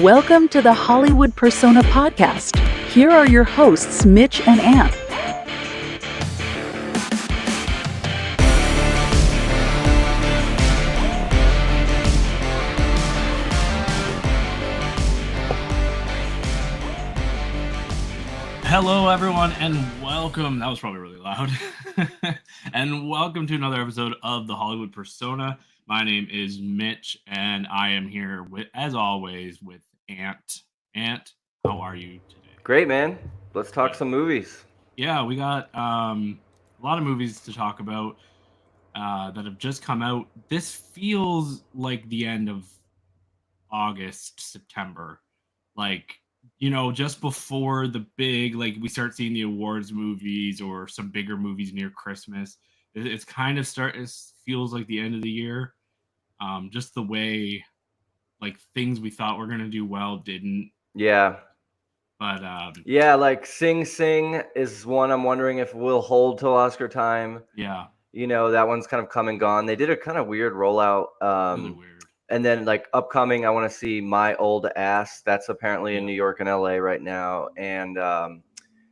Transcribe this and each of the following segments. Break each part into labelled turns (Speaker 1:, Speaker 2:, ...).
Speaker 1: Welcome to the Hollywood Persona Podcast. Here are your hosts, Mitch and Ant.
Speaker 2: Hello, everyone, and welcome. That was probably really loud. And welcome to another episode of the Hollywood Persona. My name is Mitch, and I am here with, as always, with Ant. Ant, how are you today?
Speaker 3: Great, man. Let's talk
Speaker 2: Good.
Speaker 3: some movies.
Speaker 2: Yeah, we got a lot of movies to talk about that have just come out. This feels like the end of August, September. Like, just before the big, like, we start seeing the awards movies or some bigger movies near Christmas. It's kind of it feels like the end of the year. Just the way, like, things we thought were gonna do well didn't.
Speaker 3: Yeah.
Speaker 2: But
Speaker 3: Yeah, like Sing Sing is one I'm wondering if we'll hold till Oscar time.
Speaker 2: yeah,
Speaker 3: That one's kind of come and gone. They did a kind of weird rollout.
Speaker 2: really weird.
Speaker 3: And then, like, upcoming, I want to see My Old Ass. That's apparently in
Speaker 2: Yeah.
Speaker 3: New York and LA right now. And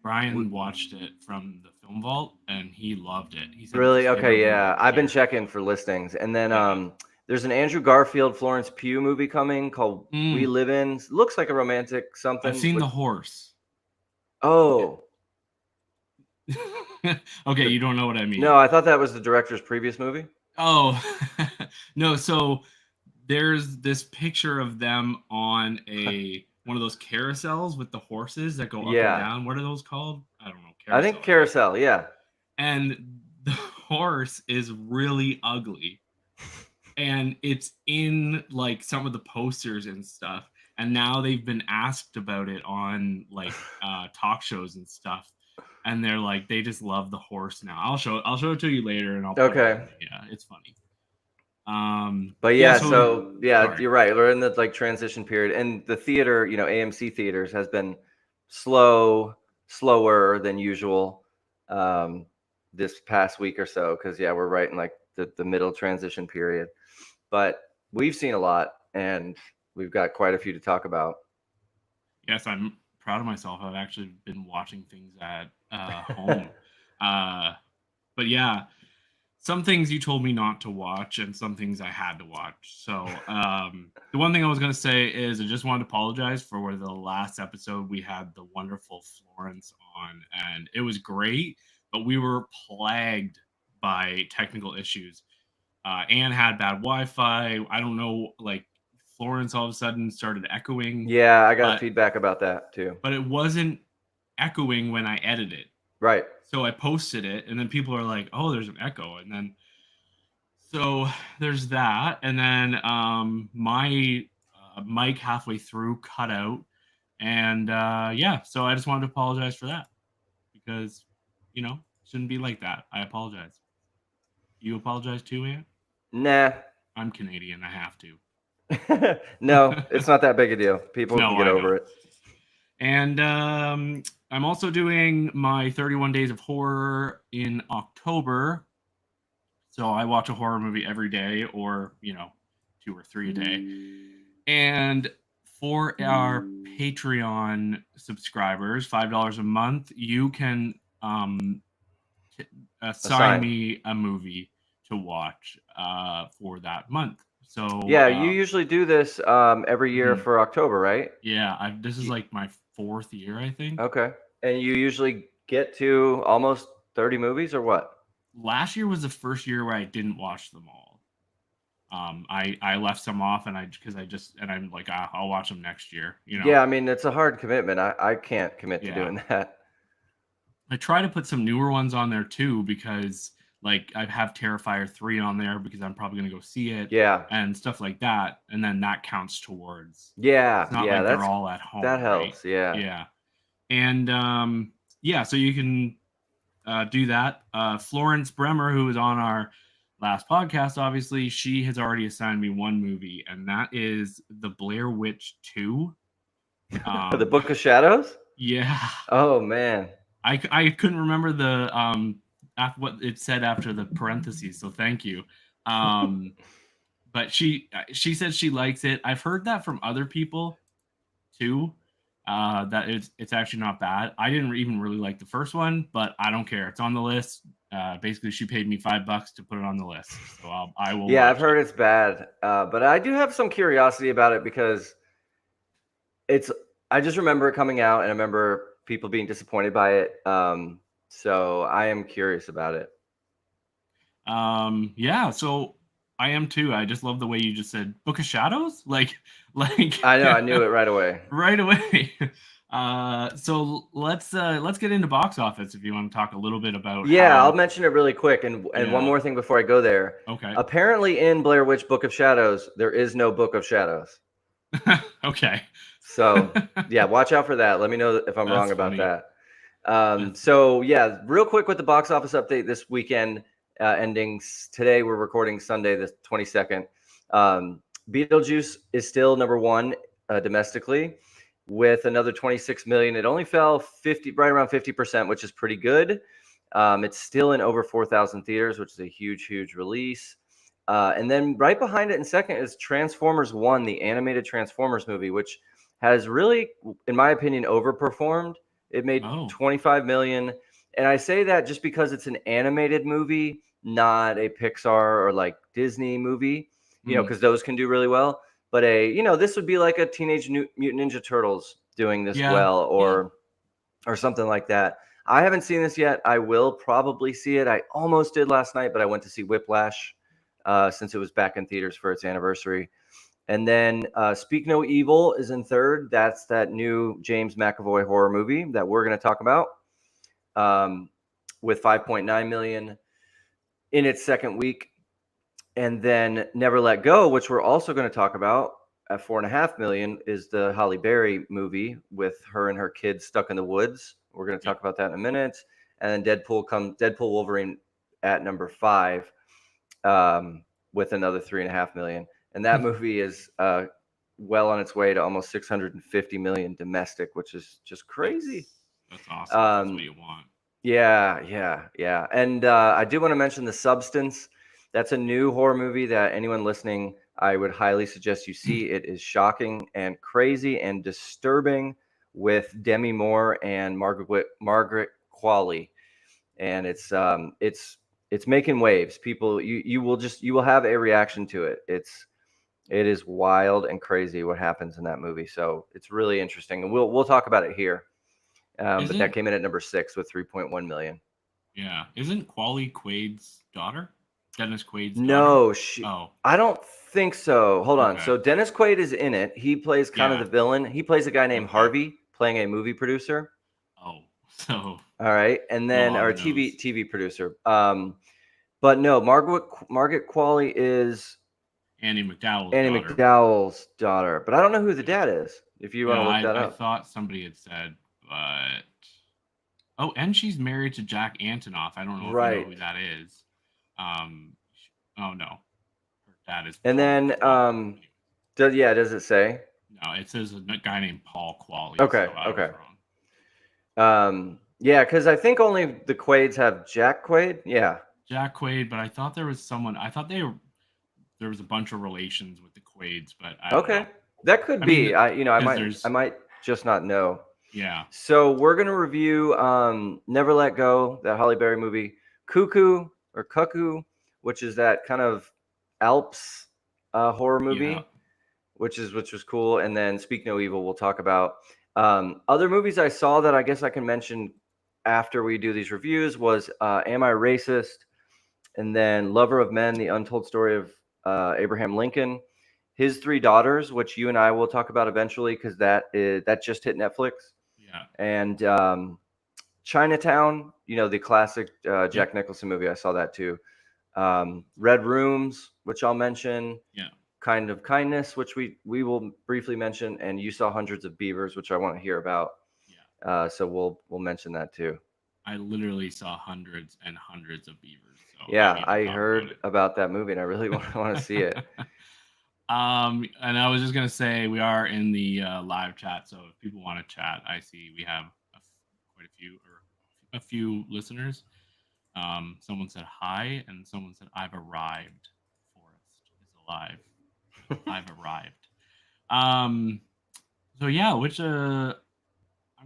Speaker 2: Brian watched it from the Film Vault and he loved it. He said
Speaker 3: really,
Speaker 2: it was his
Speaker 3: okay,
Speaker 2: favorite
Speaker 3: yeah.
Speaker 2: movie of the
Speaker 3: I've been
Speaker 2: year.
Speaker 3: checking for listings. And then
Speaker 2: Yeah.
Speaker 3: there's an Andrew Garfield, Florence Pugh movie coming called We Live In. Looks like a romantic something.
Speaker 2: I've seen The Horse.
Speaker 3: Oh.
Speaker 2: Okay, you don't know what I mean.
Speaker 3: No, I thought that was the director's previous movie.
Speaker 2: Oh, no. So there's this picture of them on one of those carousels with the horses that go up and down. What are those called? I don't know.
Speaker 3: I think carousel, yeah.
Speaker 2: And the horse is really ugly. And it's in, like, some of the posters and stuff. And now they've been asked about it on, like, talk shows and stuff. And they're like, they just love the horse now. I'll show it to you later, and I'll put it in. Yeah, it's funny.
Speaker 3: But so
Speaker 2: sorry.
Speaker 3: you're right. We're in the, like, transition period, and the theater, AMC theaters has been slower than usual this past week or so, because we're right in, like, the middle transition period. But we've seen a lot, and we've got quite a few to talk about.
Speaker 2: Yes, I'm proud of myself. I've actually been watching things at home. But yeah, some things you told me not to watch and some things I had to watch. So the one thing I was going to say is I just wanted to apologize for the last episode we had the wonderful Florence on, and it was great, but we were plagued by technical issues. Anne had bad Wi-Fi. I don't know, like, Florence all of a sudden started echoing.
Speaker 3: Yeah, I got feedback about that too.
Speaker 2: But it wasn't echoing when I edited it.
Speaker 3: Right.
Speaker 2: So I posted it, and then people are like, "Oh, there's an echo," and then so there's that, and then my mic halfway through cut out, and so I just wanted to apologize for that because shouldn't be like that. I apologize. You apologize too, Ant?
Speaker 3: Nah.
Speaker 2: I'm Canadian. I have to.
Speaker 3: No, it's not that big a deal. People can get over it.
Speaker 2: And I'm also doing my 31 Days of Horror in October. So I watch a horror movie every day, or 2 or 3 a day. And for our Patreon subscribers, $5 a month, you can assign me a movie to watch for that month. So
Speaker 3: you usually do this every year for October, right?
Speaker 2: Yeah, this is like my 4th year, I think.
Speaker 3: Okay. And you usually get to almost 30 movies, or what?
Speaker 2: Last year was the first year where I didn't watch them all. I left some off, and I'm like, I'll watch them next year.
Speaker 3: Yeah, I mean, it's a hard commitment. I can't commit to doing that.
Speaker 2: I try to put some newer ones on there too, because, like, I have Terrifier 3 on there because I'm probably going to go see it.
Speaker 3: Yeah.
Speaker 2: And stuff like that. And then that counts towards.
Speaker 3: Yeah.
Speaker 2: It's not like they're all at home.
Speaker 3: That helps.
Speaker 2: Right?
Speaker 3: Yeah.
Speaker 2: Yeah. And so you can do that. Florence Bremer, who was on our last podcast, obviously, she has already assigned me one movie, and that is The Blair Witch 2.
Speaker 3: The Book of Shadows?
Speaker 2: Yeah.
Speaker 3: Oh, man.
Speaker 2: I couldn't remember the what it said after the parentheses, so thank you. But she said she likes it. I've heard that from other people, 2. That it's actually not bad. I didn't even really like the first one, but I don't care. It's on the list. Basically, she paid me $5 to put it on the list, so I will.
Speaker 3: Yeah, I've
Speaker 2: watch
Speaker 3: heard
Speaker 2: it.
Speaker 3: it's bad, but I do have some curiosity about it because it's. I just remember it coming out, and I remember people being disappointed by it. So I am curious about it.
Speaker 2: Yeah, so I am too. I just love the way you just said Book of Shadows, like
Speaker 3: I know, I knew it right away.
Speaker 2: right away. So let's get into box office if you want to talk a little bit about.
Speaker 3: Yeah,
Speaker 2: how,
Speaker 3: I'll mention it really quick, and one
Speaker 2: Yeah.
Speaker 3: more thing before I go there.
Speaker 2: Okay.
Speaker 3: Apparently, in Blair Witch Book of Shadows, there is no Book of Shadows.
Speaker 2: Okay.
Speaker 3: So yeah, watch out for that. Let me know if I'm
Speaker 2: That's
Speaker 3: wrong about
Speaker 2: funny.
Speaker 3: that. So yeah, real quick with the box office update this weekend, ending today. We're recording Sunday the 22nd. Beetlejuice is still number one domestically with another 26 million. It only fell right around 50%, which is pretty good. It's still in over 4,000 theaters, which is a huge release. And then right behind it in second is Transformers 1, the animated Transformers movie, which has really, in my opinion, overperformed. It made 25 million. And I say that just because it's an animated movie, not a Pixar or like Disney movie, because those can do really well. But this would be like a Teenage Mutant Ninja Turtles doing this well, or something like that. I haven't seen this yet. I will probably see it. I almost did last night, but I went to see Whiplash since it was back in theaters for its anniversary. And then Speak No Evil is in third. That's that new James McAvoy horror movie that we're going to talk about, with 5.9 million in its second week. And then Never Let Go, which we're also going to talk about at 4.5 million, is the Halle Berry movie with her and her kids stuck in the woods. We're going to talk about that in a minute. And then Deadpool Wolverine at number 5, with another 3.5 million. And that movie is well on its way to almost 650 million domestic, which is just crazy.
Speaker 2: That's awesome. That's what you want.
Speaker 3: Yeah. And I do want to mention The Substance. That's a new horror movie that anyone listening, I would highly suggest you see. It is shocking and crazy and disturbing, with Demi Moore and Margaret Qualley, and it's making waves. People, you will have a reaction to it. It is wild and crazy what happens in that movie. So it's really interesting, and we'll talk about it here. But that came in at number 6 with 3.1 million.
Speaker 2: Yeah, isn't Qualley Quaid's daughter? Dennis Quaid's
Speaker 3: daughter?
Speaker 2: No,
Speaker 3: I don't think so. Hold on. So Dennis Quaid is in it. He plays kind of the villain. He plays a guy named Harvey, playing a movie producer.
Speaker 2: So
Speaker 3: all right, and then our TV producer. But no, Margaret Qualley is
Speaker 2: Andie McDowell's
Speaker 3: daughter. But I don't know who the dad is. If you want to look that up.
Speaker 2: I thought somebody had said, but and she's married to Jack Antonoff. I don't know if you know who that is. Oh no, her dad is.
Speaker 3: And then, does it say?
Speaker 2: No, it says a guy named Paul Qualley.
Speaker 3: Okay,
Speaker 2: so
Speaker 3: okay. Yeah, because I think only the Quaids have Jack Quaid. Yeah,
Speaker 2: Jack Quaid, but I thought there was someone. I thought there was a bunch of relations with the Quaids, but I don't know.
Speaker 3: That could be. I might just not know.
Speaker 2: Yeah.
Speaker 3: So we're gonna review Never Let Go, that Halle Berry movie, Cuckoo, which is that kind of Alps horror movie, which was cool. And then Speak No Evil, we'll talk about. Other movies I saw that I guess I can mention after we do these reviews was Am I Racist? And then Lover of Men, The Untold Story of Abraham Lincoln, His Three Daughters, which you and I will talk about eventually because that just hit Netflix.
Speaker 2: Yeah.
Speaker 3: And Chinatown, the classic Jack Nicholson movie. I saw that too. Red Rooms, which I'll mention.
Speaker 2: Yeah.
Speaker 3: Kind of Kindness, which we will briefly mention, and You Saw Hundreds of Beavers, which I want to hear about. Yeah. So we'll mention that too.
Speaker 2: I literally saw hundreds and hundreds of beavers. So
Speaker 3: yeah, I heard about that movie, and I really want to see it.
Speaker 2: And I was just gonna say we are in the live chat, so if people want to chat, I see we have quite a few listeners. Someone said hi, and someone said I've arrived. Forrest is alive. I've arrived. So yeah, which I'm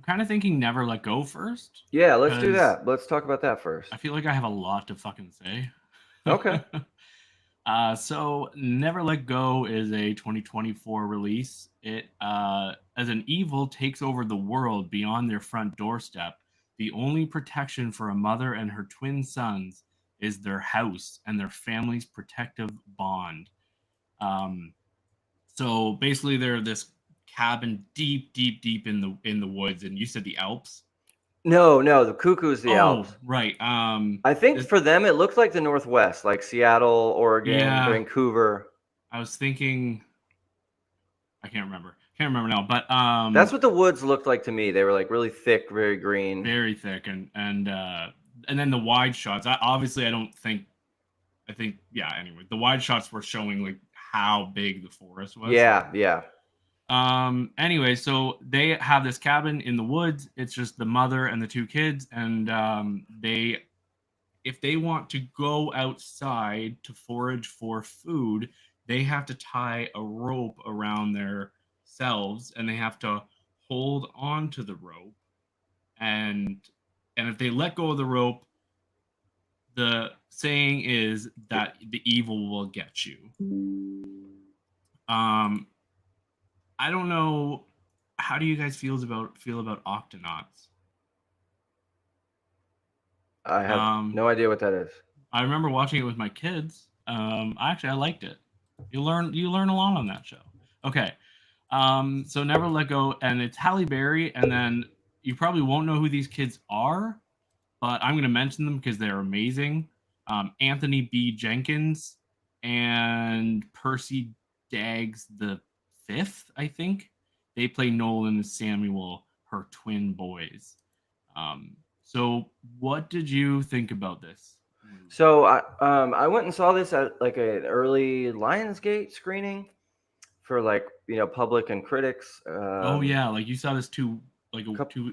Speaker 2: kind of thinking Never Let Go first
Speaker 3: Yeah, let's do
Speaker 2: because
Speaker 3: that. Let's talk about that first.
Speaker 2: I feel like I have a lot to fucking say.
Speaker 3: Okay.
Speaker 2: So Never Let Go is a 2024 release. It as an evil takes over the world beyond their front doorstep. The only protection for a mother and her twin sons is their house and their family's protective bond. Um, so basically, they're this cabin deep, deep, deep in the woods, and you said the Alps.
Speaker 3: No, the Cuckoo's the
Speaker 2: Oh,
Speaker 3: Alps.
Speaker 2: right.
Speaker 3: I think
Speaker 2: This,
Speaker 3: for them it looks like the Northwest, like Seattle, Oregon,
Speaker 2: yeah,
Speaker 3: Vancouver.
Speaker 2: I was thinking. I can't remember. Can't remember now, but
Speaker 3: That's what the woods looked like to me. They were like really thick, very green.
Speaker 2: very thick, and then the wide shots. Obviously, I don't think. I think yeah. Anyway, the wide shots were showing like how big the forest was.
Speaker 3: Yeah.
Speaker 2: Anyway, so they have this cabin in the woods. It's just the mother and the two kids, and they if they want to go outside to forage for food, they have to tie a rope around their selves and they have to hold on to the rope, and if they let go of the rope, the saying is that the evil will get you. um I don't know, how do you guys feel about Octonauts?
Speaker 3: I have
Speaker 2: um
Speaker 3: no idea what that is.
Speaker 2: I remember watching it with my kids. Actually, I liked it. You learn a lot on that show. Okay. So Never Let Go, and it's Halle Berry, and then you probably won't know who these kids are, but I'm going to mention them because they're amazing. Anthony B. Jenkins and Percy Daggs the fifth, I think. They play Nolan and Samuel, her twin boys. So what did you think about this movie?
Speaker 3: So I went and saw this at like an early Lionsgate screening for like public and critics.
Speaker 2: Oh yeah, like you saw this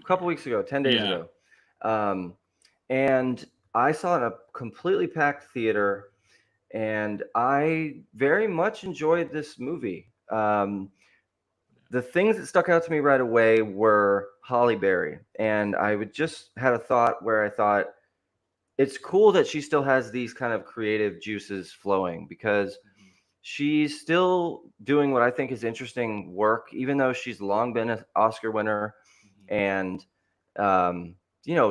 Speaker 3: Couple weeks ago, 10 days
Speaker 2: yeah.
Speaker 3: ago, and I saw it in a completely packed theater, and I very much enjoyed this movie. The things that stuck out to me right away were Halle Berry, and I would just had a thought where I thought it's cool that she still has these kind of creative juices flowing because she's still doing what I think is interesting work, even though she's long been an Oscar winner, and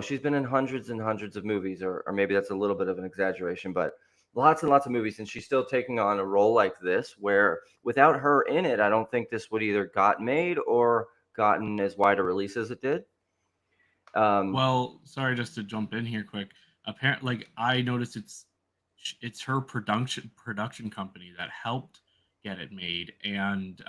Speaker 3: she's been in hundreds and hundreds of movies, or maybe that's a little bit of an exaggeration, but lots and lots of movies, and she's still taking on a role like this where without her in it, I don't think this would either got made or gotten as wide a release as it did.
Speaker 2: Well, sorry, just to jump in here quick. Apparently, like I noticed it's her production company that helped get it made, and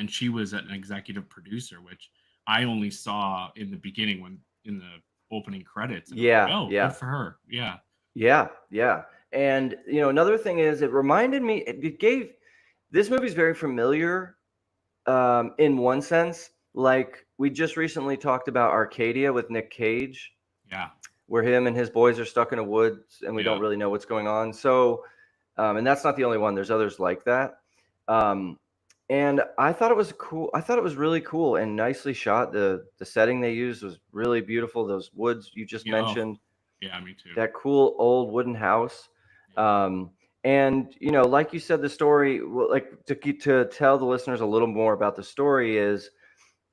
Speaker 2: she was an executive producer, which I only saw in the beginning when in the opening credits. And I was like, oh, good for her. Yeah.
Speaker 3: Yeah. And another thing is, it reminded me. It gave this movie's very familiar, in one sense. Like we just recently talked about Arcadia with Nick Cage.
Speaker 2: Yeah.
Speaker 3: Where him and his boys are stuck in a woods and we don't really know what's going on. So, and that's not the only one. There's others like that. And I thought it was cool. I thought it was really cool and nicely shot. The setting they used was really beautiful. Those woods you just mentioned.
Speaker 2: Yeah, me too.
Speaker 3: That cool old wooden house. And like you said, the story, like to tell the listeners a little more about the story is,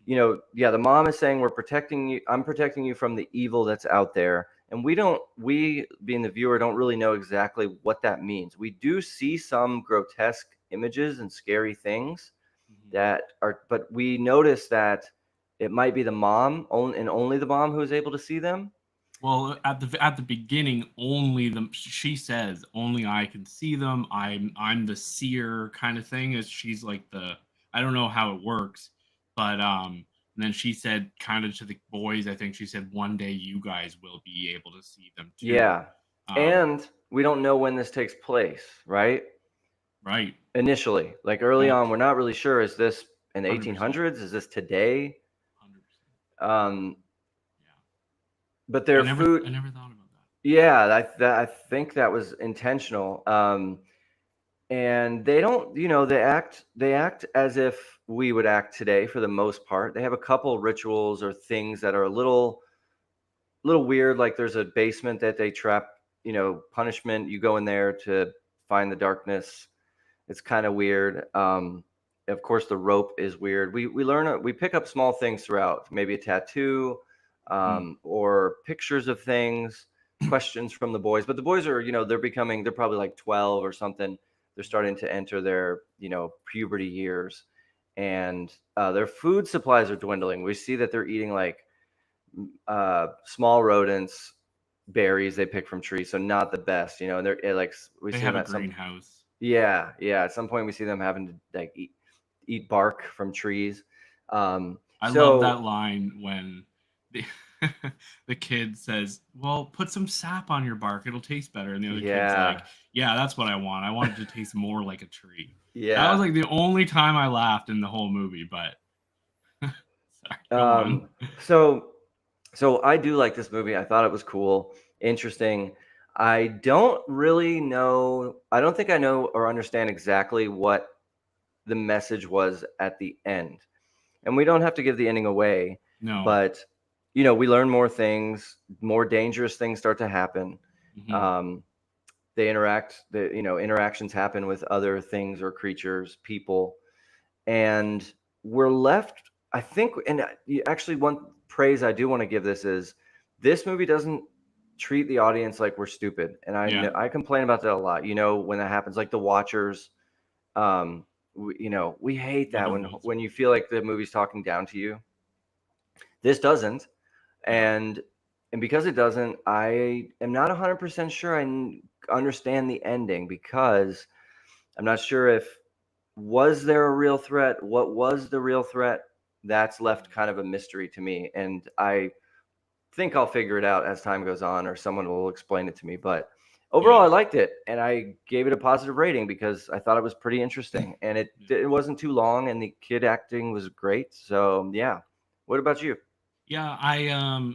Speaker 3: the mom is saying, we're protecting you. I'm protecting you from the evil that's out there. And we being the viewer, don't really know exactly what that means. We do see some grotesque images and scary things but we notice that it might be the mom and only the mom who is able to see them.
Speaker 2: Well, at the beginning, she says only I can see them. I'm the seer kind of thing. As she's like I don't know how it works, but and then she said kind of to the boys, I think she said one day you guys will be able to see them too.
Speaker 3: Yeah. And we don't know when this takes place, right?
Speaker 2: Right.
Speaker 3: Initially, like early on, we're not really sure. Is this in the
Speaker 2: 100%.
Speaker 3: 1800s? Is this today?
Speaker 2: 100%.
Speaker 3: But their food.
Speaker 2: I never thought about that.
Speaker 3: Yeah, I think that was intentional. And they don't, they act as if we would act today for the most part. They have a couple rituals or things that are a little weird. Like there's a basement that they trap, punishment. You go in there to find the darkness. It's kind of weird. Of course, the rope is weird. We pick up small things throughout, maybe a tattoo, or pictures of things, questions from the boys. But the boys are, they're probably like 12 or something. They're starting to enter their, puberty years, and their food supplies are dwindling. We see that they're eating like small rodents, berries they pick from trees, so not the best, and they're like we
Speaker 2: They
Speaker 3: see
Speaker 2: have
Speaker 3: them
Speaker 2: a
Speaker 3: at some
Speaker 2: greenhouse.
Speaker 3: yeah, at some point we see them having to like eat bark from trees.
Speaker 2: I love
Speaker 3: So
Speaker 2: that line when the, the kid says, "Well, put some sap on your bark; it'll taste better." And the other kid's like,
Speaker 3: yeah,
Speaker 2: "Yeah, that's what I want. I want it to taste more like a tree." That was
Speaker 3: yeah.
Speaker 2: like the only time I laughed in the whole movie. But sorry, go on.
Speaker 3: Um, so so I do like this movie. I thought it was cool, interesting. I don't really know. I don't think I know or understand exactly what the message was at the end. And we don't have to give the ending away,
Speaker 2: No.
Speaker 3: but we learn more things, more dangerous things start to happen.
Speaker 2: Hmm.
Speaker 3: Um, interactions happen with other things or creatures, people, and we're left. I think, and actually, one praise I do want to give this movie doesn't treat the audience like we're stupid, and
Speaker 2: Yeah,
Speaker 3: I complain about that a lot. When that happens, like the Watchers, we hate that
Speaker 2: another
Speaker 3: when
Speaker 2: good.
Speaker 3: you feel like the movie's talking down to you. This doesn't,
Speaker 2: Yeah,
Speaker 3: and because it doesn't, I am not 100% sure understand the ending, because I'm not sure if was there a real threat, what was the real threat. That's left kind of a mystery to me, and I think I'll figure it out as time goes on, or someone will explain it to me. But overall,
Speaker 2: yeah,
Speaker 3: I liked it, and I gave it a positive rating because I thought it was pretty interesting, and
Speaker 2: yeah.
Speaker 3: it wasn't too long, and the kid acting was great. So yeah. What about you?
Speaker 2: Yeah, I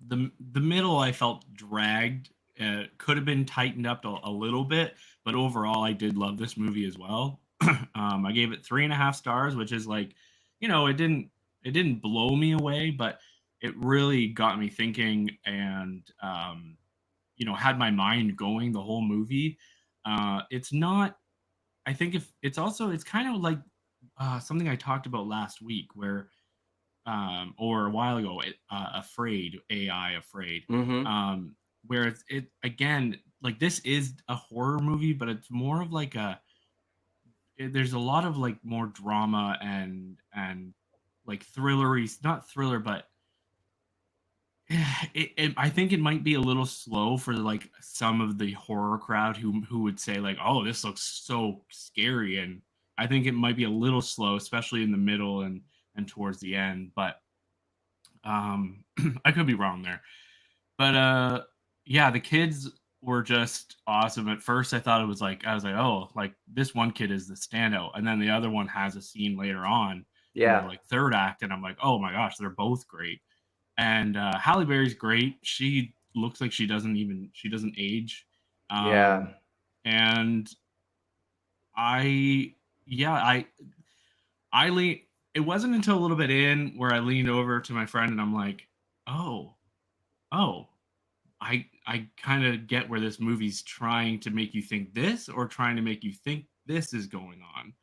Speaker 2: the middle I felt dragged. Could have been tightened up a little bit, but overall I did love this movie as well. I gave it 3.5 stars, which is like, it didn't blow me away, but it really got me thinking, and had my mind going the whole movie. It's not. I think if it's kind of like something I talked about last week, where or a while ago, Afraid, AI Afraid,
Speaker 3: Mm-hmm.
Speaker 2: where it again, like this is a horror movie, but it's more of like there's a lot of like more drama and like thrillery, not thriller, but I think it might be a little slow for like some of the horror crowd who would say like, "Oh, this looks so scary," and I think it might be a little slow, especially in the middle and towards the end. But I could be wrong there. But yeah, the kids were just awesome. At first I was like, "Oh, like this one kid is the standout." And then the other one has a scene later on in the
Speaker 3: Yeah.
Speaker 2: like third act, and I'm like, "Oh my gosh, they're both great." And Halle Berry's great. She looks like she doesn't age.
Speaker 3: Yeah.
Speaker 2: Um and I yeah, I lean it wasn't until a little bit in where I leaned over to my friend and I'm like, "Oh, oh, I kind of get where this movie's trying to make you think this or trying to make you think this is going on."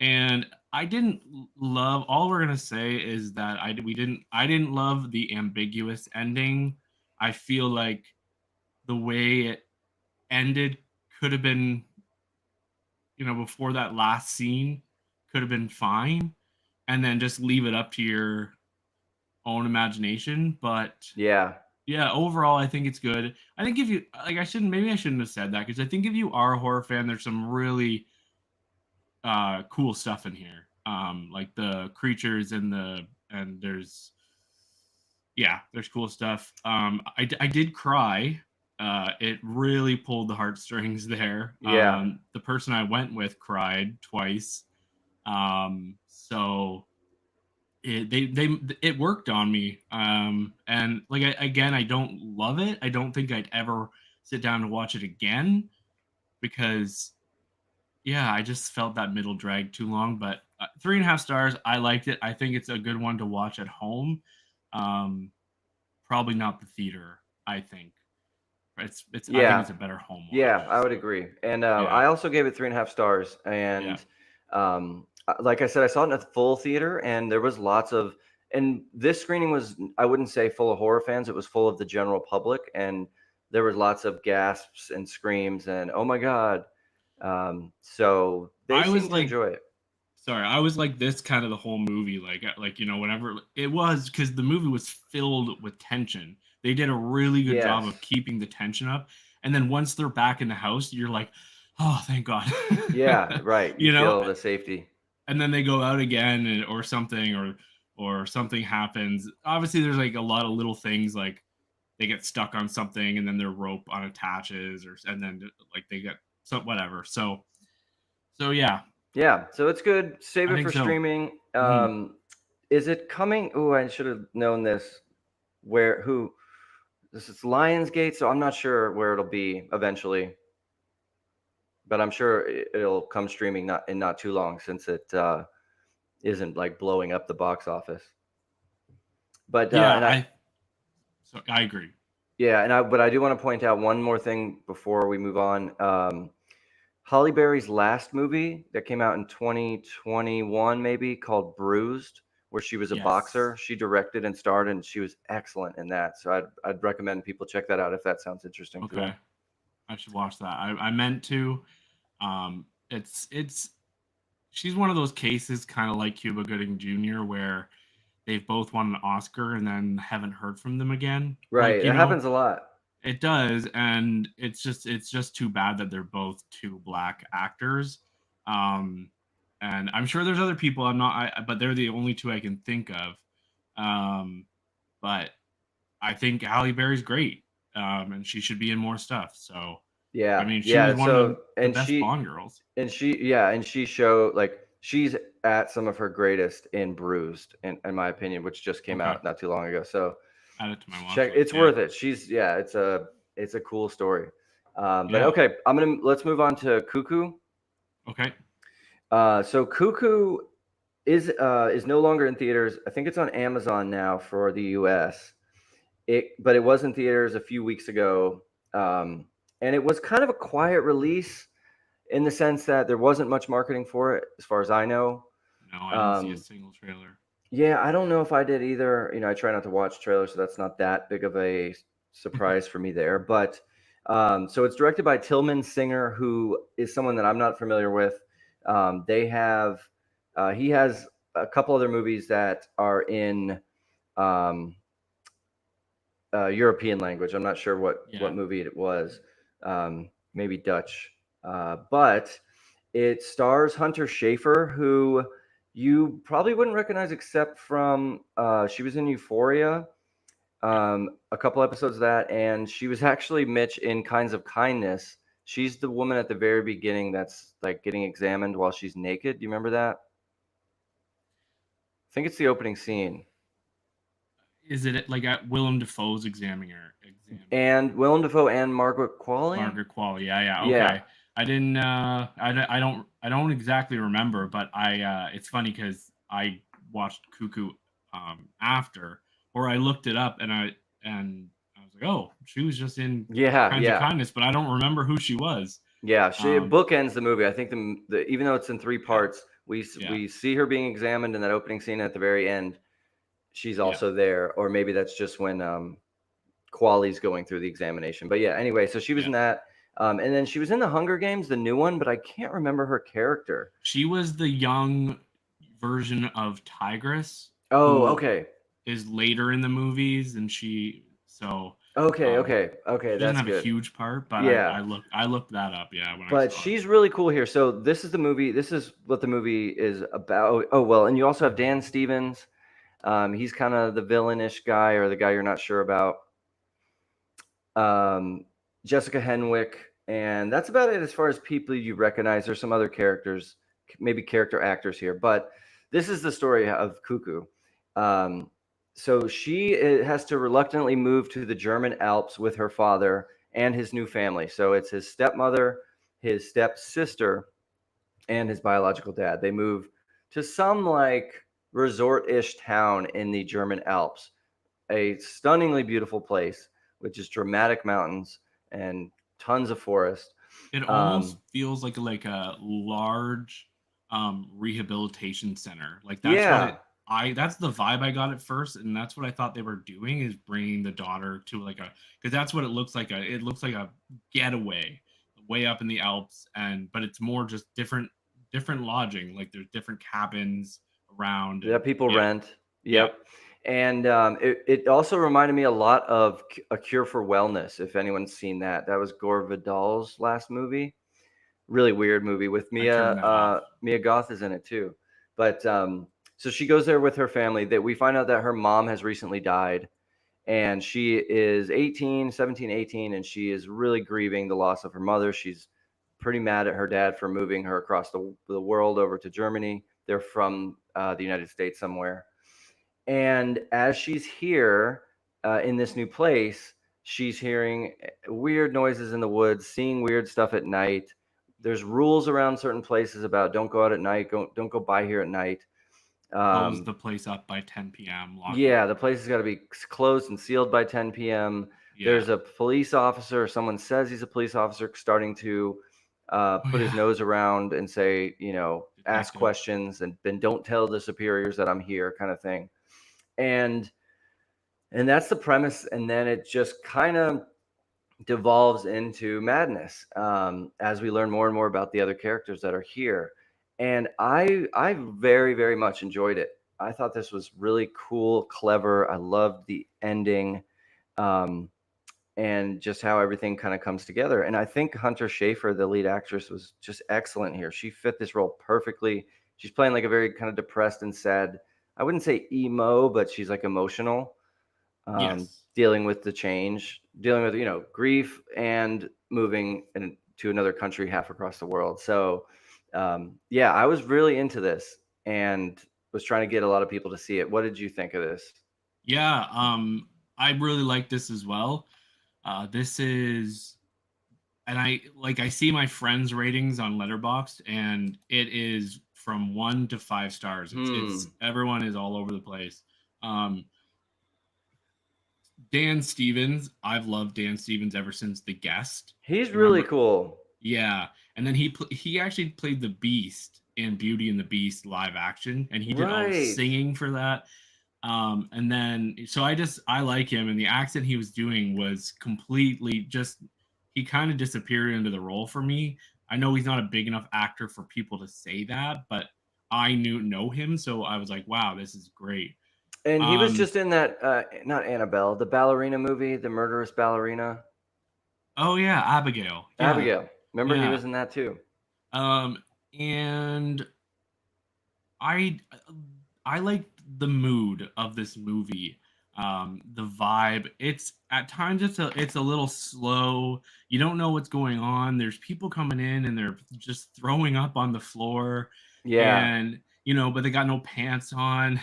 Speaker 2: And I didn't love all we're going to say is that I didn't love the ambiguous ending. I feel like the way it ended could have been, before that last scene could have been fine, and then just leave it up to your own imagination, but
Speaker 3: Yeah.
Speaker 2: yeah, overall, I think it's good. I think if you like, I shouldn't have said that, because I think if you are a horror fan, there's some really cool stuff in here. Like the creatures and there's cool stuff. I did cry. It really pulled the heartstrings there.
Speaker 3: Yeah.
Speaker 2: The person I went with cried twice. So it worked on me. And like again, I don't love it. I don't think I'd ever sit down to watch it again, because yeah, I just felt that middle drag too long. But 3.5 stars. I liked it. I think it's a good one to watch at home. Um, Probably not the theater. I think it's. I think
Speaker 3: Yeah,
Speaker 2: it's a better home
Speaker 3: yeah, I
Speaker 2: watch.
Speaker 3: would
Speaker 2: So
Speaker 3: agree. And
Speaker 2: yeah,
Speaker 3: I also gave it 3.5 stars.
Speaker 2: yeah,
Speaker 3: And like I said, I saw it in a full theater, and there was lots of. And this screening was, I wouldn't say full of horror fans. It was full of the general public, and there was lots of gasps and screams and oh my god. So they
Speaker 2: I was
Speaker 3: seemed to
Speaker 2: like,
Speaker 3: enjoy it.
Speaker 2: sorry, I was like this kind of the whole movie. Like whenever it was, because the movie was filled with tension. They did a really good job
Speaker 3: Yes.
Speaker 2: of keeping the tension up. And then once they're back in the house, you're like, oh, thank God.
Speaker 3: Yeah, right. You
Speaker 2: you know,
Speaker 3: feel the safety.
Speaker 2: and then they go out again or something or something happens. Obviously there's like a lot of little things like they get stuck on something and then their rope unattaches or and then like they get so whatever. So yeah,
Speaker 3: Yeah, so it's good. Save
Speaker 2: I
Speaker 3: it
Speaker 2: think
Speaker 3: for
Speaker 2: so.
Speaker 3: streaming.
Speaker 2: Mhm.
Speaker 3: Is it coming? Oh, I should have known this. Where who? This is Lionsgate, so I'm not sure where it'll be eventually, but I'm sure it'll come streaming not too long since it isn't like blowing up the box office. But
Speaker 2: Yeah,
Speaker 3: and I
Speaker 2: I agree.
Speaker 3: yeah, but I do want to point out one more thing before we move on. Holly Berry's last movie that came out in 2021, maybe called Bruised, where she was a
Speaker 2: Yes.
Speaker 3: boxer. She directed and starred, and she was excellent in that. So I'd recommend people check that out if that sounds interesting to them.
Speaker 2: Okay. I should watch that. I meant to. It's she's one of those cases kind of like Cuba Gooding Jr. where they've both won an Oscar and then haven't heard from them again.
Speaker 3: Right, it happens a lot.
Speaker 2: It does, and it's just too bad that they're both two black actors. Um, and I'm sure there's other people. But they're the only two I can think of. Um, but I think Halle Berry's great, and she should be in more stuff. So, I
Speaker 3: Yeah,
Speaker 2: mean, she was
Speaker 3: yeah.
Speaker 2: one of
Speaker 3: So
Speaker 2: the best Bond girls.
Speaker 3: and she showed like she's at some of her greatest in Bruised, in my opinion, which just came
Speaker 2: Okay,
Speaker 3: out not too long ago. So
Speaker 2: add it to my watch
Speaker 3: check,
Speaker 2: list.
Speaker 3: it's
Speaker 2: Yeah,
Speaker 3: worth it. It's a cool story. But
Speaker 2: yeah.
Speaker 3: okay, let's move on to Cuckoo.
Speaker 2: Okay,
Speaker 3: So Cuckoo is no longer in theaters. I think it's on Amazon now for the US. But it was in theaters a few weeks ago, and it was kind of a quiet release in the sense that there wasn't much marketing for it, as far as I know.
Speaker 2: no, I didn't see a
Speaker 3: Um,
Speaker 2: single trailer.
Speaker 3: yeah, I don't know if I did either. I try not to watch trailers, so that's not that big of a surprise for me there. But so it's directed by Tillman Singer, who is someone that I'm not familiar with. He has a couple other movies that are in um, European language. I'm not sure what
Speaker 2: Yeah,
Speaker 3: movie it was. Maybe Dutch, but it stars Hunter Schafer, who you probably wouldn't recognize except from she was in Euphoria,
Speaker 2: yeah.
Speaker 3: a couple episodes of that, and she was actually Mitch in Kinds of Kindness. She's the woman at the very beginning that's like getting examined while she's naked. Do you remember that? I think it's the opening scene.
Speaker 2: Is it like at Willem Dafoe's examining
Speaker 3: And Willem Dafoe and Margaret Qualley.
Speaker 2: Margaret Qualley? Yeah, yeah.
Speaker 3: Yeah,
Speaker 2: Okay. I didn't. I don't exactly remember, but I. It's funny because I watched Cuckoo after, or I looked it up and I was like, oh, she was just in
Speaker 3: yeah,
Speaker 2: Kinds of
Speaker 3: yeah.
Speaker 2: Kindness, but I don't remember who she was.
Speaker 3: Yeah, she
Speaker 2: Um,
Speaker 3: bookends the movie. I think even though it's in three
Speaker 2: yeah,
Speaker 3: parts,
Speaker 2: yeah,
Speaker 3: we see her being examined in that opening scene at the very end. She's
Speaker 2: yeah,
Speaker 3: also there, or maybe that's just when Quali's going through the examination. But yeah, anyway, so she was
Speaker 2: yeah.
Speaker 3: in that, and then she was in the Hunger Games, the new one, but I can't remember her character.
Speaker 2: She was the young version of Tigress
Speaker 3: Oh,
Speaker 2: who
Speaker 3: okay,
Speaker 2: is later in the movies, and she so um,
Speaker 3: okay,
Speaker 2: she doesn't
Speaker 3: that's
Speaker 2: have a
Speaker 3: good.
Speaker 2: huge part, but
Speaker 3: Yeah,
Speaker 2: I looked that up. Yeah, when I
Speaker 3: but
Speaker 2: saw it.
Speaker 3: she's really cool here. So this is the movie. This is what the movie is about. Oh well, and you also have Dan Stevens. He's kind of the villainish guy or the guy you're not sure about. Jessica Henwick, and that's about it as far as people you recognize. There's some other characters, maybe character actors here, but this is the story of Cuckoo. Um, so she has to reluctantly move to the German Alps with her father and his new family. So it's his stepmother, his stepsister, and his biological dad. They move to some like resort-ish town in the German Alps, a stunningly beautiful place with just dramatic mountains and tons of forest.
Speaker 2: It almost feels like a large rehabilitation center. Like that's what
Speaker 3: Yeah,
Speaker 2: it I that's the vibe I got at first, and that's what I thought they were doing, is bringing the daughter to like a, because that's what it looks like. It looks like a getaway way up in the Alps, and but it's more just different lodging. Like there's different cabins around,
Speaker 3: that
Speaker 2: and
Speaker 3: people
Speaker 2: yeah,
Speaker 3: rent.
Speaker 2: yeah,
Speaker 3: Yep. And it also reminded me a lot of A Cure for Wellness, if anyone's seen that. That was Gore Vidal's last movie. Really weird movie with
Speaker 2: I turned that off.
Speaker 3: Mia Goth is in it too. But so she goes there with her family. That we find out that her mom has recently died, and she is 18, 17, 18, and she is really grieving the loss of her mother. She's pretty mad at her dad for moving her across the world over to Germany. They're from the United States somewhere. And as she's here in this new place, she's hearing weird noises in the woods, seeing weird stuff at night. There's rules around certain places about don't go out at night, don't go by here at night.
Speaker 2: Close the place up by 10 p.m. Lock the
Speaker 3: Yeah, the
Speaker 2: door.
Speaker 3: place has got to be closed and sealed by 10 p.m.
Speaker 2: Yeah.
Speaker 3: There's a police officer, or someone says he's a police officer, starting to put his
Speaker 2: Yeah.
Speaker 3: nose around and say, ask
Speaker 2: Detective.
Speaker 3: questions, and then don't tell the superiors that I'm here, kind of thing. And that's the premise, and then it just kind of devolves into madness as we learn more and more about the other characters that are here. And I very, very much enjoyed it. I thought this was really cool, clever. I loved the ending, um, and just how everything kind of comes together. And I think Hunter Schafer, the lead actress, was just excellent here. She fit this role perfectly. She's playing like a very kind of depressed and sad, I wouldn't say emo, but she's like emotional,
Speaker 2: Yes.
Speaker 3: dealing with the change, dealing with grief, and moving to another country half across the world. So yeah, I was really into this and was trying to get a lot of people to see it. What did you think of this?
Speaker 2: Yeah, I really like this as well. This is, and I see my friends' ratings on Letterboxd, and it is from 1 to 5 stars. It's everyone is all over the place. Um, Dan Stevens, I've loved Dan Stevens ever since The Guest.
Speaker 3: He's
Speaker 2: You
Speaker 3: really
Speaker 2: remember?
Speaker 3: cool.
Speaker 2: Yeah, and then he actually played the Beast in Beauty and the Beast live action, and he did all the
Speaker 3: Right.
Speaker 2: singing for that. And then so I like him, and the accent he was doing was completely just, he kind of disappeared into the role for me. I know he's not a big enough actor for people to say that, but I know him, so I was like, wow, this is great.
Speaker 3: And he was just in that not Annabelle, the ballerina movie, the murderous ballerina.
Speaker 2: Oh yeah, Abigail. Yeah,
Speaker 3: Abigail. Remember, he
Speaker 2: yeah.
Speaker 3: was in that too.
Speaker 2: And I I like the mood of this movie. The vibe. It's at times it's a little slow. You don't know what's going on. There's people coming in and they're just throwing up on the floor.
Speaker 3: Yeah.
Speaker 2: And but they got no pants on.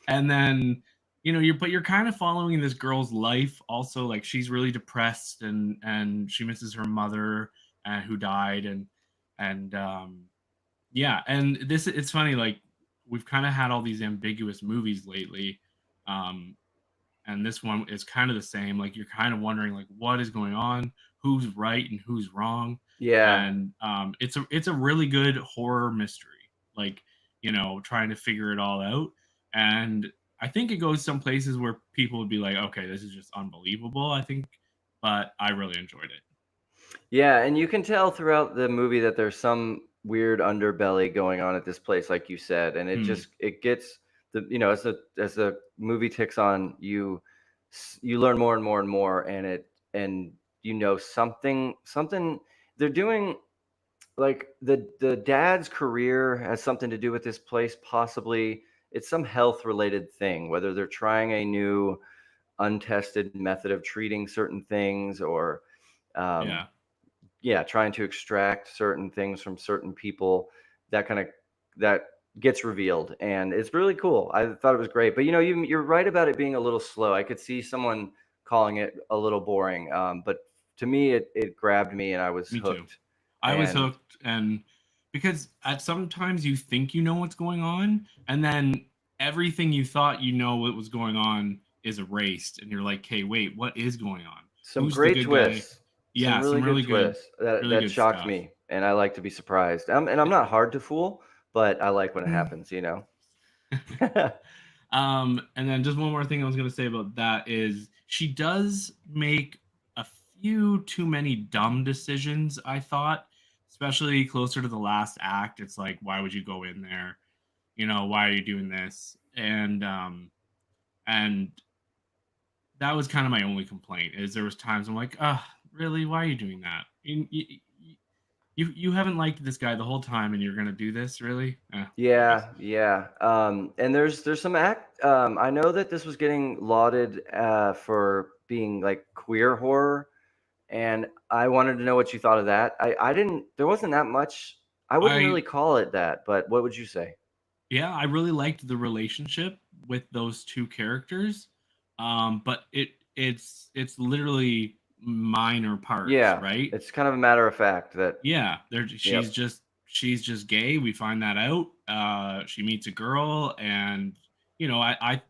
Speaker 2: And then you're kind of following this girl's life also. Like she's really depressed, and she misses her mother who died, and yeah, and it's funny, like we've kind of had all these ambiguous movies lately, um and this one is kind of the same. Like you're kind of wondering like what is going on, who's right and who's wrong.
Speaker 3: Yeah.
Speaker 2: And it's a really good horror mystery, like trying to figure it all out. And I think it goes some places where people would be like, okay, this is just unbelievable, I think, but I really enjoyed it.
Speaker 3: Yeah, and you can tell throughout the movie that there's some weird underbelly going on at this place, like you said, and it gets as the movie ticks on, you learn more and more and more, and something they're doing. Like the dad's career has something to do with this place, possibly. It's some health related thing, whether they're trying a new untested method of treating certain things, or
Speaker 2: Yeah.
Speaker 3: trying to extract certain things from certain people. That gets revealed, and it's really cool. I thought it was great, but you're right about it being a little slow. I could see someone calling it a little boring, but to me it grabbed me, and I was
Speaker 2: Me too.
Speaker 3: hooked.
Speaker 2: I was
Speaker 3: And
Speaker 2: hooked, and because at sometimes you think you know what's going on, and then everything you thought you know what was going on is erased, and you're like, "Okay, wait, what is going on?
Speaker 3: Some
Speaker 2: Who's the
Speaker 3: great
Speaker 2: good guy?"
Speaker 3: twists, some
Speaker 2: Yeah, some
Speaker 3: really good twists
Speaker 2: really
Speaker 3: that
Speaker 2: good
Speaker 3: shocked
Speaker 2: stuff.
Speaker 3: me, and I like to be surprised. And I'm not hard to fool, but I like when it happens, you know?
Speaker 2: And then just one more thing I was going to say about that is she does make a few too many dumb decisions, I thought, especially closer to the last act. It's like, why would you go in there? You know, why are you doing this? And that was kind of my only complaint is there was times I'm like, really? Why are you doing that? You haven't liked this guy the whole time and you're going to do this, really? Anyways.
Speaker 3: Yeah, yeah. And there's some act. I know that this was getting lauded for being like queer horror, and I wanted to know what you thought of that. I didn't. There wasn't that much. I wouldn't
Speaker 2: I
Speaker 3: really call it that, but what would you say?
Speaker 2: Yeah, I really liked the relationship with those two characters. But it's literally minor parts,
Speaker 3: Yeah,
Speaker 2: right?
Speaker 3: it's kind of a matter of fact that.
Speaker 2: Yeah,
Speaker 3: Yep.
Speaker 2: she's just gay. We find that out. She meets a girl, and I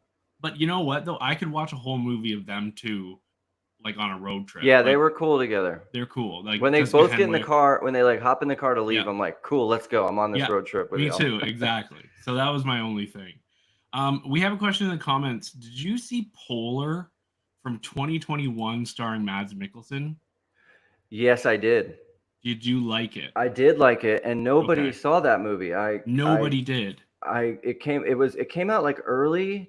Speaker 2: but you know what though? I could watch a whole movie of them two, like on a road trip.
Speaker 3: Yeah, they
Speaker 2: Like
Speaker 3: were cool together.
Speaker 2: they're cool. Like
Speaker 3: When they
Speaker 2: Jessica
Speaker 3: both get in the
Speaker 2: Henwick.
Speaker 3: car, when they like hop in the car to leave,
Speaker 2: Yeah,
Speaker 3: I'm like, cool, let's go. I'm on this
Speaker 2: yeah,
Speaker 3: road trip with
Speaker 2: me
Speaker 3: y'all.
Speaker 2: too. Exactly. So that was my only thing. We have a question in the comments. Did you see Polar from 2021 starring Mads Mikkelsen?
Speaker 3: Yes, I did.
Speaker 2: Did you like it?
Speaker 3: I did like it, and nobody
Speaker 2: Okay.
Speaker 3: saw that movie.
Speaker 2: Nobody did.
Speaker 3: It came out like early
Speaker 2: And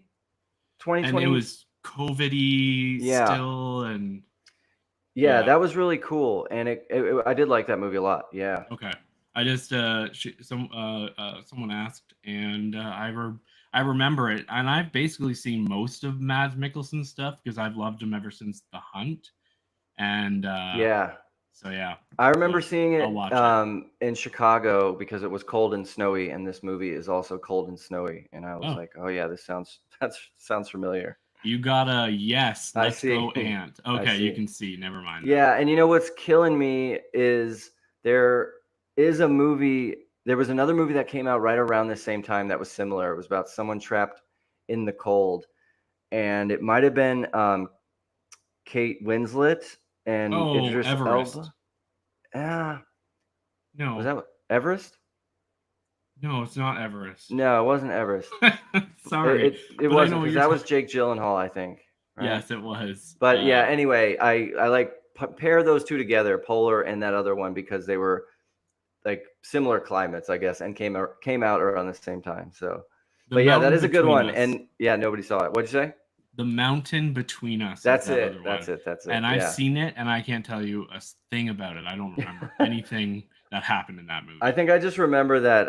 Speaker 2: it
Speaker 3: 2020.
Speaker 2: was COVID-y
Speaker 3: Yeah.
Speaker 2: still, and
Speaker 3: Yeah,
Speaker 2: yeah.
Speaker 3: that was really cool, and I did like that movie a lot. Yeah.
Speaker 2: Okay. I just someone asked, and I remember it, and I've basically seen most of Mads Mikkelsen's stuff because I've loved him ever since The Hunt, and
Speaker 3: Yeah.
Speaker 2: so yeah.
Speaker 3: I remember
Speaker 2: So
Speaker 3: seeing
Speaker 2: I'll
Speaker 3: it
Speaker 2: watch it.
Speaker 3: in Chicago because it was cold and snowy, and this movie is also cold and snowy, and I was
Speaker 2: Oh,
Speaker 3: like, "Oh yeah, this sounds familiar."
Speaker 2: you got a yes.
Speaker 3: I
Speaker 2: Let's go,
Speaker 3: see.
Speaker 2: Ant.
Speaker 3: I
Speaker 2: Okay, you
Speaker 3: see.
Speaker 2: can see. Never mind then.
Speaker 3: Yeah, and you know what's killing me is there is a movie. There was another movie that came out right around the same time that was similar. It was about someone trapped in the cold, and it might have been Kate Winslet and
Speaker 2: Oh,
Speaker 3: Idris
Speaker 2: Everest.
Speaker 3: Elba. Ah, was
Speaker 2: No,
Speaker 3: that Everest?
Speaker 2: no, it's not Everest.
Speaker 3: No, it wasn't Everest.
Speaker 2: Sorry,
Speaker 3: It
Speaker 2: but I
Speaker 3: wasn't
Speaker 2: know what
Speaker 3: because
Speaker 2: you're
Speaker 3: that was
Speaker 2: talking.
Speaker 3: Jake Gyllenhaal, I think, right?
Speaker 2: Yes, it was.
Speaker 3: But yeah, anyway, I like pair those two together, Polar and that other one, because they were like similar climates, I guess, and came out around the same time. So,
Speaker 2: The
Speaker 3: but yeah, that
Speaker 2: Mountain
Speaker 3: is a good
Speaker 2: Between
Speaker 3: one.
Speaker 2: Us.
Speaker 3: And yeah, nobody saw it. What'd you say?
Speaker 2: The Mountain Between Us is
Speaker 3: That's
Speaker 2: that
Speaker 3: it.
Speaker 2: other
Speaker 3: That's
Speaker 2: one.
Speaker 3: it. That's it.
Speaker 2: And I've
Speaker 3: Yeah.
Speaker 2: seen it, and I can't tell you a thing about it. I don't remember anything that happened in that movie.
Speaker 3: I think I just remember that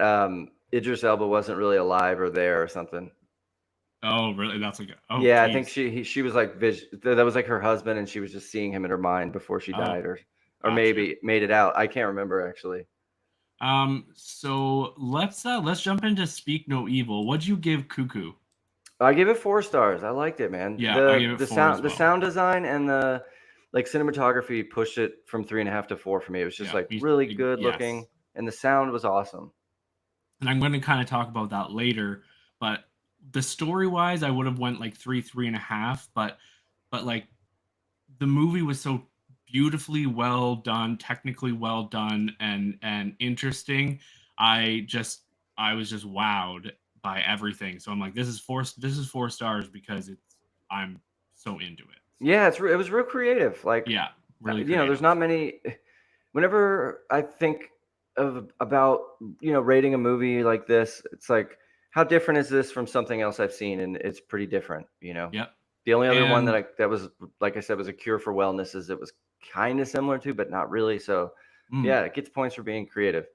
Speaker 3: Idris Elba wasn't really alive or there or something.
Speaker 2: Oh, really? That's like, oh,
Speaker 3: Yeah,
Speaker 2: geez.
Speaker 3: I think she was like that was like her husband, and she was just seeing him in her mind before she died, or
Speaker 2: gotcha.
Speaker 3: maybe made it out. I can't remember actually.
Speaker 2: So let's jump into Speak No Evil. What'd you give Cuckoo?
Speaker 3: I gave it 4 stars. I liked it, man.
Speaker 2: Yeah, I gave it 4 as
Speaker 3: the
Speaker 2: well.
Speaker 3: sound design and the like cinematography pushed it from 3.5 to 4 for me. It was just
Speaker 2: Yeah,
Speaker 3: like really good
Speaker 2: yes.
Speaker 3: looking, and the sound was awesome.
Speaker 2: And I'm going to kind of talk about that later, but the story wise, I would have went like 3.5, but like the movie was so beautifully well done, technically well done, and interesting. I was just wowed by everything. So I'm like, this is 4 stars because I'm so into it.
Speaker 3: Yeah, it was real creative. Like,
Speaker 2: yeah, really.
Speaker 3: You know, there's not many. Whenever I think about rating a movie like this, it's like, how different is this from something else I've seen? And it's pretty different, you know.
Speaker 2: Yep.
Speaker 3: The only other one that was, like I said, was A Cure for Wellness, is it was kind of similar to, but not really. So yeah, it gets points for being creative.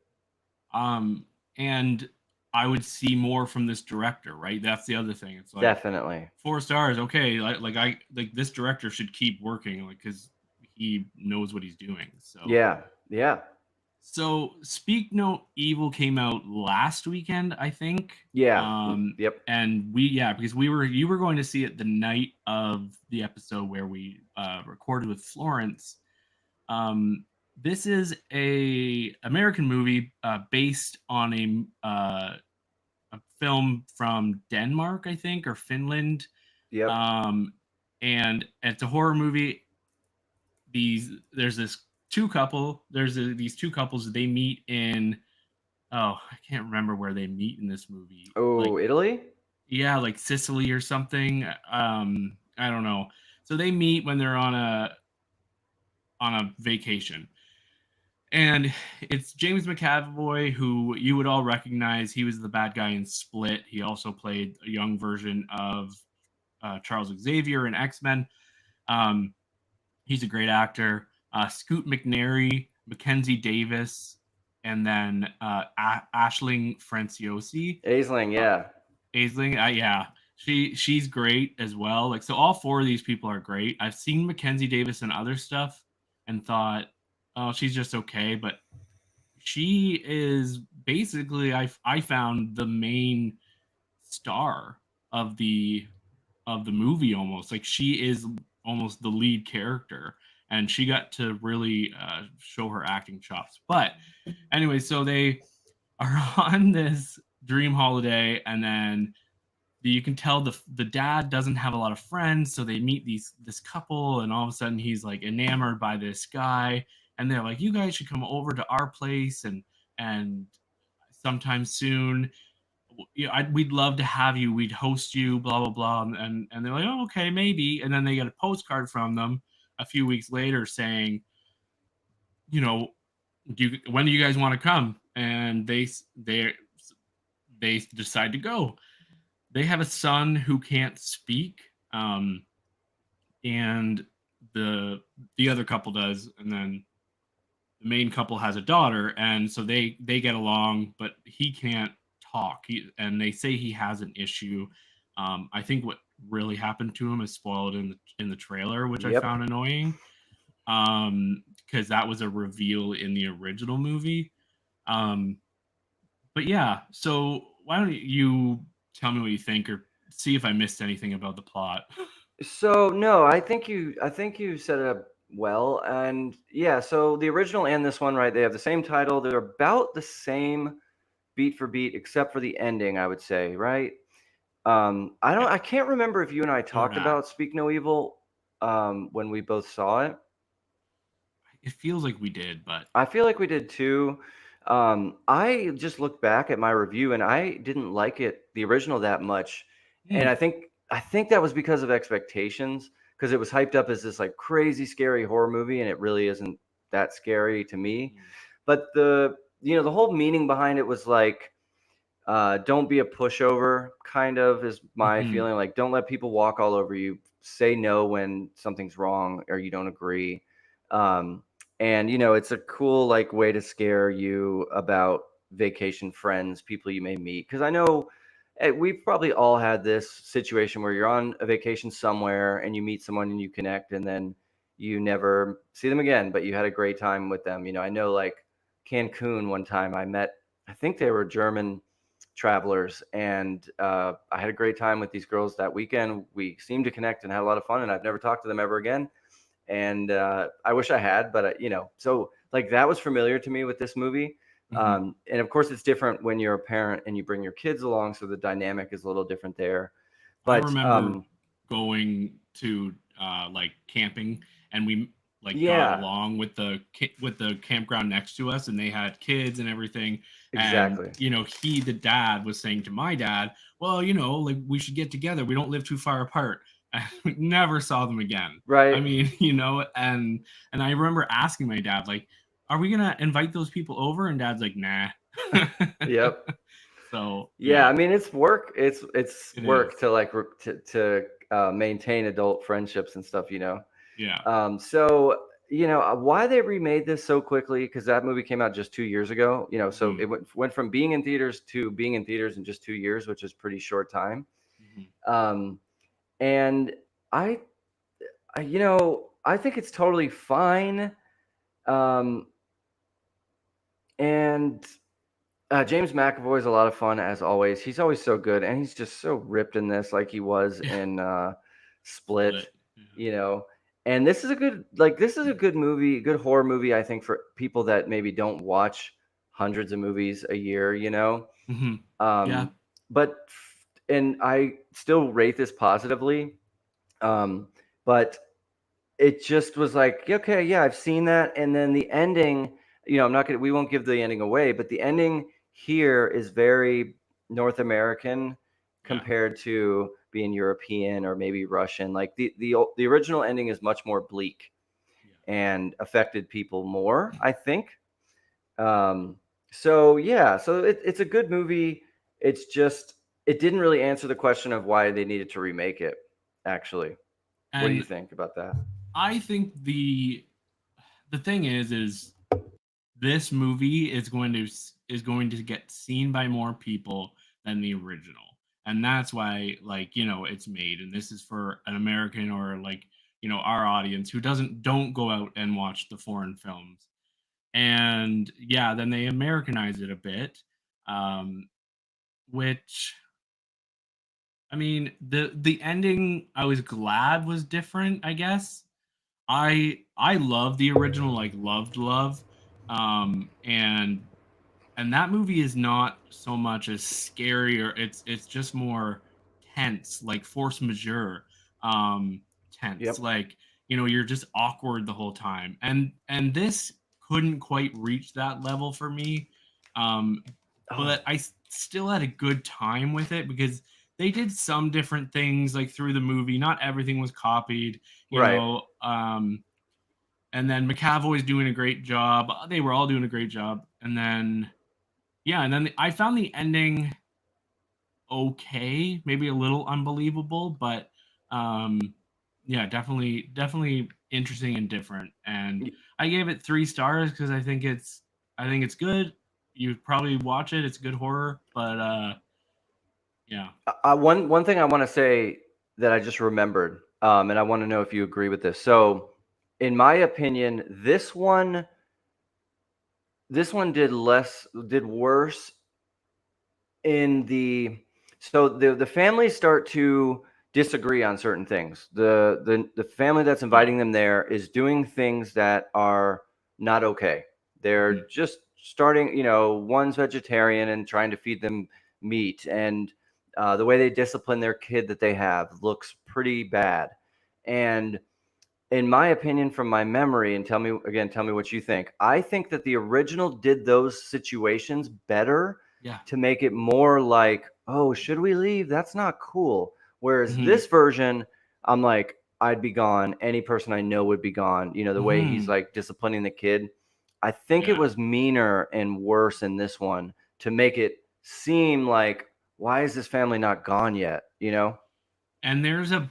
Speaker 2: And I would see more from this director, right? That's the other thing. It's like
Speaker 3: definitely
Speaker 2: 4 stars. Okay, like this director should keep working, like, because he knows what he's doing. So
Speaker 3: yeah.
Speaker 2: So Speak No Evil came out last weekend, I think.
Speaker 3: Yeah. Yep.
Speaker 2: And because you were going to see it the night of the episode where we recorded with Florence. this is a American movie based on a film from Denmark, I think, or Finland.
Speaker 3: Yep.
Speaker 2: And it's a horror movie. There's this two couple. These two couples. They meet in, oh, I can't remember where they meet in this movie. Like,
Speaker 3: Oh, Italy?
Speaker 2: yeah, like Sicily or something. I don't know. So they meet when they're on a vacation. And it's James McAvoy, who you would all recognize. He was the bad guy in Split. He also played a young version of Charles Xavier in X-Men. Um, he's a great actor. Scoot McNairy, Mackenzie Davis, and then Aisling Franciosi.
Speaker 3: Aisling, yeah.
Speaker 2: Aisling, yeah. She's great as well. Like, so all four of these people are great. I've seen Mackenzie Davis in other stuff and thought, oh, she's just okay, but she is basically, I found, the main star of the movie almost. Like, she is almost the lead character, and she got to really show her acting chops. But anyway, so they are on this dream holiday, and then you can tell the dad doesn't have a lot of friends, so they meet this couple, and all of a sudden he's like enamored by this guy, and they're like, you guys should come over to our place and sometime soon. We'd love to have you. We'd host you, blah blah blah. And they're like, oh, okay, maybe. And then they get a postcard from them a few weeks later saying, you know, when do you guys want to come? And they decide to go. They have a son who can't speak, and the other couple does, and then the main couple has a daughter, and so they get along, but he can't talk. And they say he has an issue. I think what really happened to him is spoiled in the trailer, which I found annoying, because that was a reveal in the original movie. But yeah, so why don't you tell me what you think, or see if I missed anything about the plot?
Speaker 3: So no, I think you set it up well. And yeah, so the original and this one, right, they have the same title. They're about the same beat for beat, except for the ending, I would say, right? I can't remember if you and I talked about Speak No Evil when we both saw it.
Speaker 2: It feels like we did, but
Speaker 3: I feel like we did too. I just looked back at my review and I didn't like the original that much. And I think that was because of expectations, because it was hyped up as this like crazy scary horror movie, and it really isn't that scary to me. But the whole meaning behind it was like, don't be a pushover, kind of, is my feeling. Like, don't let people walk all over you. Say no when something's wrong or you don't agree. And it's a cool like way to scare you about vacation friends, people you may meet. Because I know we've probably all had this situation where you're on a vacation somewhere and you meet someone and you connect, and then you never see them again, but you had a great time with them. I know, like Cancun, one time I think they were German travelers, and I had a great time with these girls that weekend. We seemed to connect and had a lot of fun, and I've never talked to them ever again. And I wish I had, but so like that was familiar to me with this movie. And of course it's different when you're a parent and you bring your kids along, so the dynamic is a little different there. But
Speaker 2: I remember going to like camping, and we got along with the campground next to us, and they had kids and everything.
Speaker 3: Exactly.
Speaker 2: And the dad was saying to my dad, well, like, we should get together. We don't live too far apart. We never saw them again.
Speaker 3: Right.
Speaker 2: I mean, and I remember asking my dad, like, are we gonna invite those people over? And dad's like, nah.
Speaker 3: Yep.
Speaker 2: So
Speaker 3: yeah, I mean, it's work. It's work to like to maintain adult friendships and stuff.
Speaker 2: Yeah.
Speaker 3: So why they remade this so quickly, because that movie came out just 2 years ago. So it went from being in theaters to being in theaters in just 2 years, which is pretty short time. And I think it's totally fine. And James McAvoy is a lot of fun, as always. He's always so good, and he's just so ripped in this, like he was in Split. And this is a good movie, good horror movie, I think, for people that maybe don't watch hundreds of movies a year, you know.
Speaker 2: Hmm. Yeah.
Speaker 3: Um, but and I still rate this positively. But it just was like, okay, yeah, I've seen that. And then the ending, we won't give the ending away, but the ending here is very North American
Speaker 2: Yeah.
Speaker 3: compared to being European or maybe Russian. Like the original ending is much more bleak
Speaker 2: Yeah.
Speaker 3: and affected people more, I think. Um, so yeah, so it's a good movie. It's just it didn't really answer the question of why they needed to remake it, actually. What do you
Speaker 2: And
Speaker 3: think about that?
Speaker 2: I think the thing is this movie is going to get seen by more people than the original. And that's why, like, it's made, and this is for an American, or like, our audience who don't go out and watch the foreign films. And yeah, then they Americanize it a bit, um which, I mean, the ending, I was glad was different, I guess. I love the original, like, love. And that movie is not so much as scary, or it's just more tense, like force majeure, tense,
Speaker 3: Yep.
Speaker 2: like, you're just awkward the whole time. And this couldn't quite reach that level for me. um
Speaker 3: Oh,
Speaker 2: but still had a good time with it, because they did some different things like through the movie. Not everything was copied, you
Speaker 3: right.
Speaker 2: know. And then McAvoy's doing a great job. They were all doing a great job. And then, yeah, and then I found the ending okay, maybe a little unbelievable, but um, yeah, definitely interesting and different. And
Speaker 3: Y-
Speaker 2: I gave it 3 stars because I think it's good. You probably watch it. It's good horror, but yeah.
Speaker 3: one thing I want to say that I just remembered, and I want to know if you agree with this. So, in my opinion, this one did worse in the families start to disagree on certain things. The family that's
Speaker 2: Yeah.
Speaker 3: inviting them there is doing things that are not okay.
Speaker 2: Mhm.
Speaker 3: They're just starting, one's vegetarian and trying to feed them meat, and the way they discipline their kid that they have looks pretty bad. And in my opinion, from my memory, and tell me what you think. I think that the original did those situations better
Speaker 2: Yeah.
Speaker 3: to make it more like, oh, should we leave? That's not cool. Whereas
Speaker 2: Hmm.
Speaker 3: this version, I'm like, I'd be gone. Any person I know would be gone. The way he's
Speaker 2: Hmm.
Speaker 3: like disciplining the kid. I think it
Speaker 2: Yeah.
Speaker 3: was meaner and worse in this one to make it seem like, why is this family not gone yet?
Speaker 2: And there's a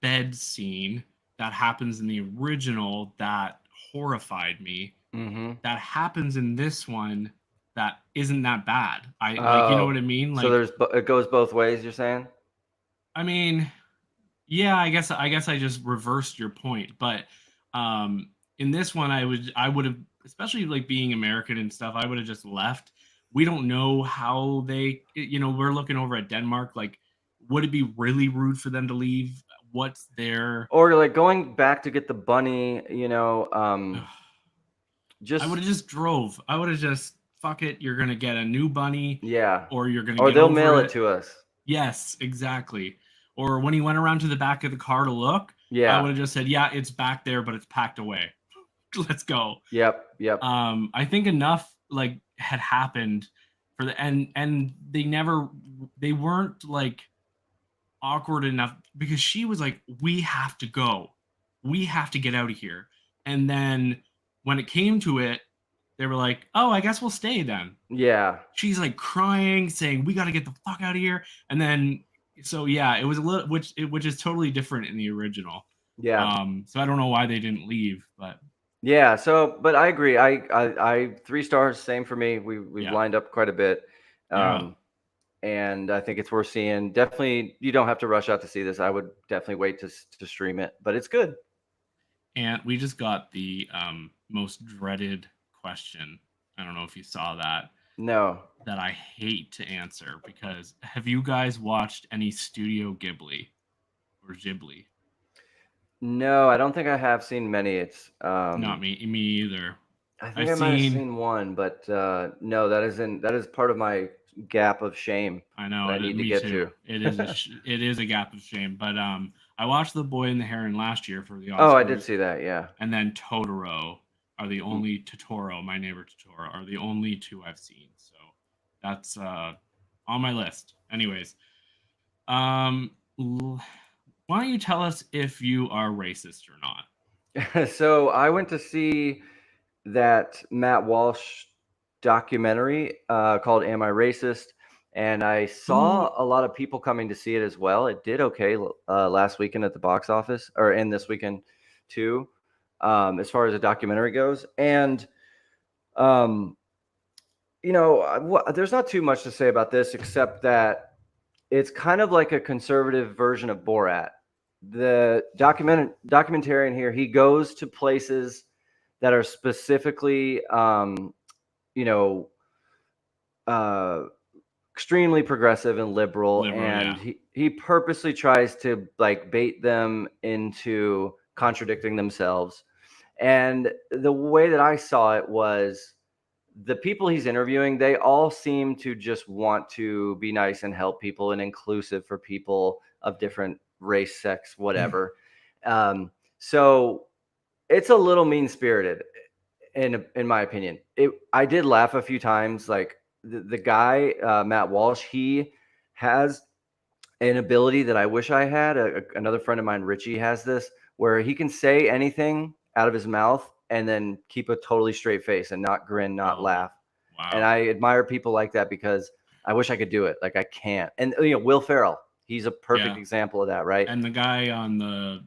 Speaker 2: bed scene that happens in the original that horrified me,
Speaker 3: Mm-hmm.
Speaker 2: that happens in this one that isn't that bad. I like, you know what
Speaker 3: Oh,
Speaker 2: I mean?
Speaker 3: so
Speaker 2: Like,
Speaker 3: it goes both ways, you're saying?
Speaker 2: I mean, yeah, I guess I just reversed your point, but in this one I would have, especially like being American and stuff, I would have just left. We don't know how we're looking over at Denmark, like, would it be really rude for them to leave? What's their
Speaker 3: Or like going back to get the bunny,
Speaker 2: I would
Speaker 3: just
Speaker 2: have just drove. I would have just, fuck it, you're gonna get a new bunny,
Speaker 3: yeah.
Speaker 2: or you're gonna
Speaker 3: Or
Speaker 2: get
Speaker 3: they'll
Speaker 2: over
Speaker 3: mail it
Speaker 2: it.
Speaker 3: to us.
Speaker 2: Yes, exactly. Or when he went around to the back of the car to look, I
Speaker 3: Yeah.
Speaker 2: would have just said, "Yeah, it's back there, but it's packed away. Let's go."
Speaker 3: Yep. Yep.
Speaker 2: I think enough like had happened for and they weren't like awkward enough, because she was like, "We have to go. We have to get out of here." And then when it came to it, they were like, "Oh, I guess we'll stay then."
Speaker 3: Yeah.
Speaker 2: She's like crying, saying, "We got to get the fuck out of here." And then, so yeah, it was a little, which is totally different in the original.
Speaker 3: Yeah.
Speaker 2: So I don't know why they didn't leave, but
Speaker 3: Yeah. So, but I agree. I 3 stars, same for me. We've
Speaker 2: yeah,
Speaker 3: lined up quite a bit.
Speaker 2: yeah.
Speaker 3: And I think it's worth seeing. Definitely, you don't have to rush out to see this. I would definitely wait to stream it, but it's good.
Speaker 2: And we just got the most dreaded question. I don't know if you saw that.
Speaker 3: No.
Speaker 2: That I hate to answer, because have you guys watched any Studio Ghibli or Ghibli?
Speaker 3: No, I don't think I have seen many. It's
Speaker 2: Not me either.
Speaker 3: I
Speaker 2: I've
Speaker 3: think I might have
Speaker 2: seen.
Speaker 3: seen one, but no, that is part of my gap of shame
Speaker 2: I
Speaker 3: that
Speaker 2: know,
Speaker 3: I need to
Speaker 2: me
Speaker 3: get
Speaker 2: too.
Speaker 3: to.
Speaker 2: It is a gap of shame. But I watched The Boy and the Heron last year for the
Speaker 3: Oh, I did
Speaker 2: Oscars,
Speaker 3: see that. Yeah.
Speaker 2: and then Totoro are the
Speaker 3: Mm.
Speaker 2: only Totoro, My Neighbor Totoro, are the only two I've seen. So that's on my list. Anyways, why don't you tell us if you are racist or not?
Speaker 3: So I went to see that Matt Walsh documentary called "Am I Racist?" and I
Speaker 2: Who?
Speaker 3: saw a lot of people coming to see it as well. It did okay last weekend at the box office, or in this weekend too, as far as a documentary goes. And um, there's not too much to say about this except that it's kind of like a conservative version of Borat. The documentarian here, he goes to places that are specifically, you know, uh, extremely progressive and liberal,
Speaker 2: Liberal,
Speaker 3: and
Speaker 2: yeah.
Speaker 3: he purposely tries to like bait them into contradicting themselves. And the way that I saw it was the people he's interviewing, they all seem to just want to be nice and help people and inclusive for people of different race, sex, whatever. So it's a little mean spirited, in my opinion. I did laugh a few times. Like the guy, Matt Walsh, he has an ability that I wish I had. Another friend of mine, Richie, has this where he can say anything out of his mouth and then keep a totally straight face and not grin, not
Speaker 2: Oh,
Speaker 3: laugh. And
Speaker 2: wow.
Speaker 3: I admire people like that because I wish I could do it. Like I can't. And Will Ferrell, he's a perfect
Speaker 2: Yeah.
Speaker 3: example of that, right?
Speaker 2: And the guy on the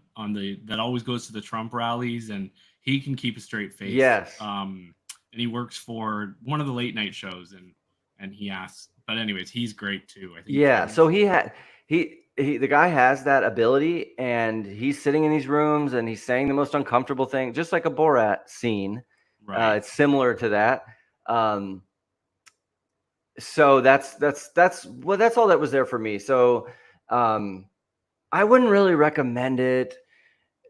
Speaker 2: that always goes to the Trump rallies, and he can keep a straight face.
Speaker 3: Yes.
Speaker 2: And he works for one of the late night shows, and he asks. But anyways, he's great too. I think he's
Speaker 3: Yeah.
Speaker 2: famous
Speaker 3: So
Speaker 2: for.
Speaker 3: the guy has that ability, and he's sitting in these rooms and he's saying the most uncomfortable thing, just like a Borat scene.
Speaker 2: Right.
Speaker 3: It's similar to that. Um, so that's all that was there for me. So um, I wouldn't really recommend it.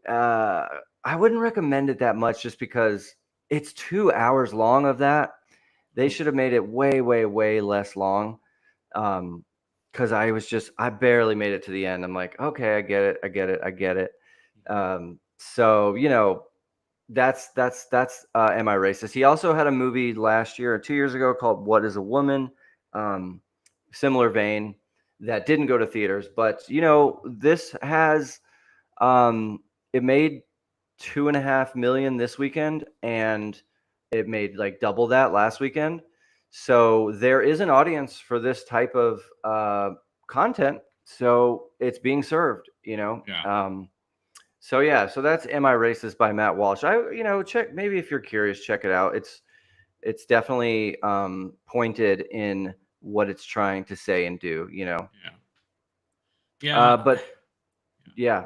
Speaker 3: Uh, I wouldn't recommend it that much just because it's 2 hours long of that. They should have made it way, way, way less long. Because I barely made it to the end. I'm like, okay, I get it, I get it, I get it. So that's Am I Racist? He also had a movie last year or 2 years ago called What Is a Woman? Um, Similar vein that didn't go to theaters, but this has it made 2.5 million this weekend, and it made like double that last weekend. So there is an audience for this type of content. So it's being served.
Speaker 2: Yeah.
Speaker 3: So yeah, so that's "Am I Racist" by Matt Walsh. Check, maybe if you're curious, check it out. It's definitely pointed in what it's trying to say and do.
Speaker 2: Yeah. Yeah.
Speaker 3: But yeah.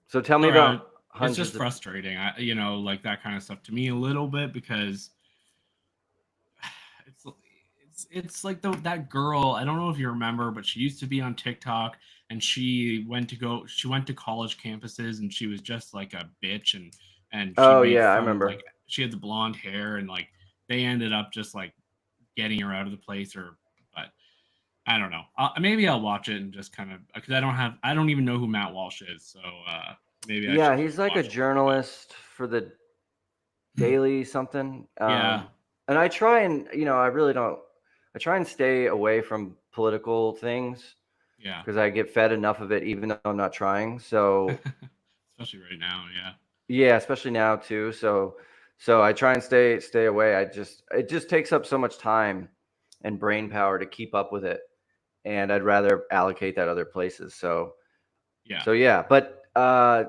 Speaker 3: So tell me
Speaker 2: Sorry,
Speaker 3: about
Speaker 2: it's just
Speaker 3: hundreds of.
Speaker 2: frustrating. Like that kind of stuff to me a little bit because it's it's like that girl. I don't know if you remember, but she used to be on TikTok, and she went to college campuses, and she was just like a bitch, and she
Speaker 3: Oh
Speaker 2: made
Speaker 3: yeah, I
Speaker 2: fun of, like,
Speaker 3: remember.
Speaker 2: she had the blonde hair, and like they ended up just like getting her out of the place, or but I don't know. Maybe I'll watch it and just kind of, because I don't even know who Matt Walsh is, so maybe I
Speaker 3: Yeah,
Speaker 2: should just
Speaker 3: he's like a
Speaker 2: watch a little bit.
Speaker 3: journalist for the Daily something.
Speaker 2: Yeah,
Speaker 3: And I try and I really don't. I try and stay away from political things
Speaker 2: yeah.
Speaker 3: because I get fed enough of it, even though I'm not trying. So
Speaker 2: Especially right now, yeah.
Speaker 3: yeah, especially now too. So I try and stay away. It just takes up so much time and brain power to keep up with it, and I'd rather allocate that other places.
Speaker 2: Yeah.
Speaker 3: So yeah, but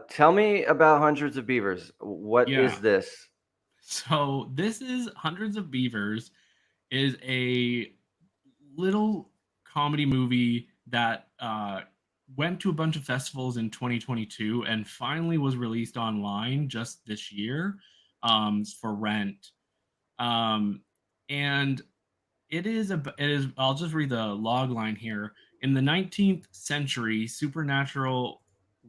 Speaker 3: tell me about Hundreds of Beavers. What
Speaker 2: Yeah.
Speaker 3: is this?
Speaker 2: So this is Hundreds of Beavers is a little comedy movie that went to a bunch of festivals in 2022 and finally was released online just this year for rent. And I'll just read the log line here. In the 19th century, supernatural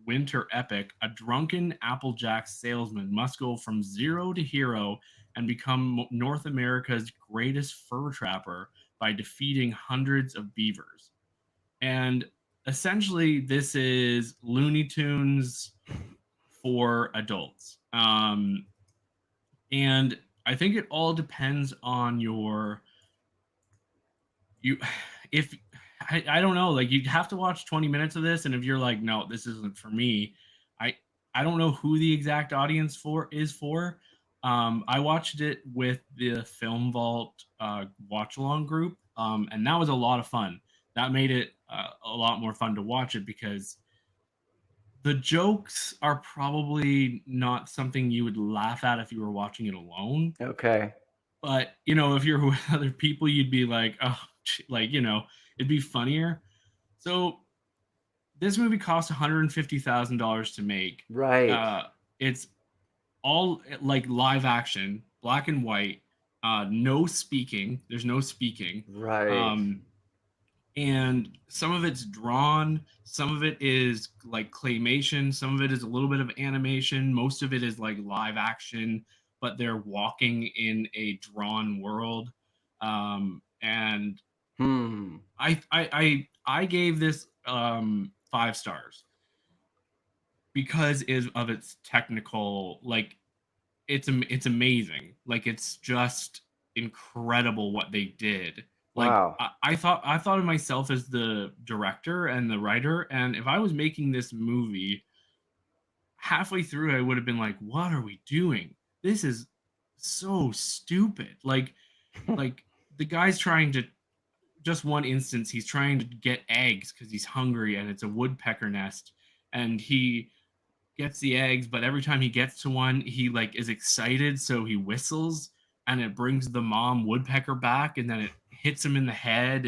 Speaker 2: winter epic, a drunken Applejack salesman must go from zero to hero and become North America's greatest fur trapper by defeating hundreds of beavers. And essentially, this is Looney Tunes for adults. And I think it all depends on if I don't know, like you'd have to watch 20 minutes of this, and if you're like, no, this isn't for me, I I don't know who the exact audience is for. I watched it with the Film Vault watch along group, and that was a lot of fun. That made it a lot more fun to watch it because the jokes are probably not something you would laugh at if you were watching it alone.
Speaker 3: Okay.
Speaker 2: But if you're with other people, you'd be like, oh, like it'd be funnier. So this movie cost $150,000 to make.
Speaker 3: Right.
Speaker 2: It's all like live action, black and white, no speaking. There's no speaking.
Speaker 3: Right.
Speaker 2: And some of it's drawn, some of it is like claymation, some of it is a little bit of animation, most of it is like live action, but they're walking in a drawn world. And I gave this 5 stars because of its technical, like it's amazing. Like it's just incredible what they did. Like
Speaker 3: Wow.
Speaker 2: I thought of myself as the director and the writer, and if I was making this movie, halfway through I would have been like, what are we doing? This is so stupid. Like the guy's trying to, just one instance, he's trying to get eggs because he's hungry and it's a woodpecker nest, and he gets the eggs, but every time he gets to one, he like is excited, so he whistles and it brings the mom woodpecker back, and then it hits him in the head,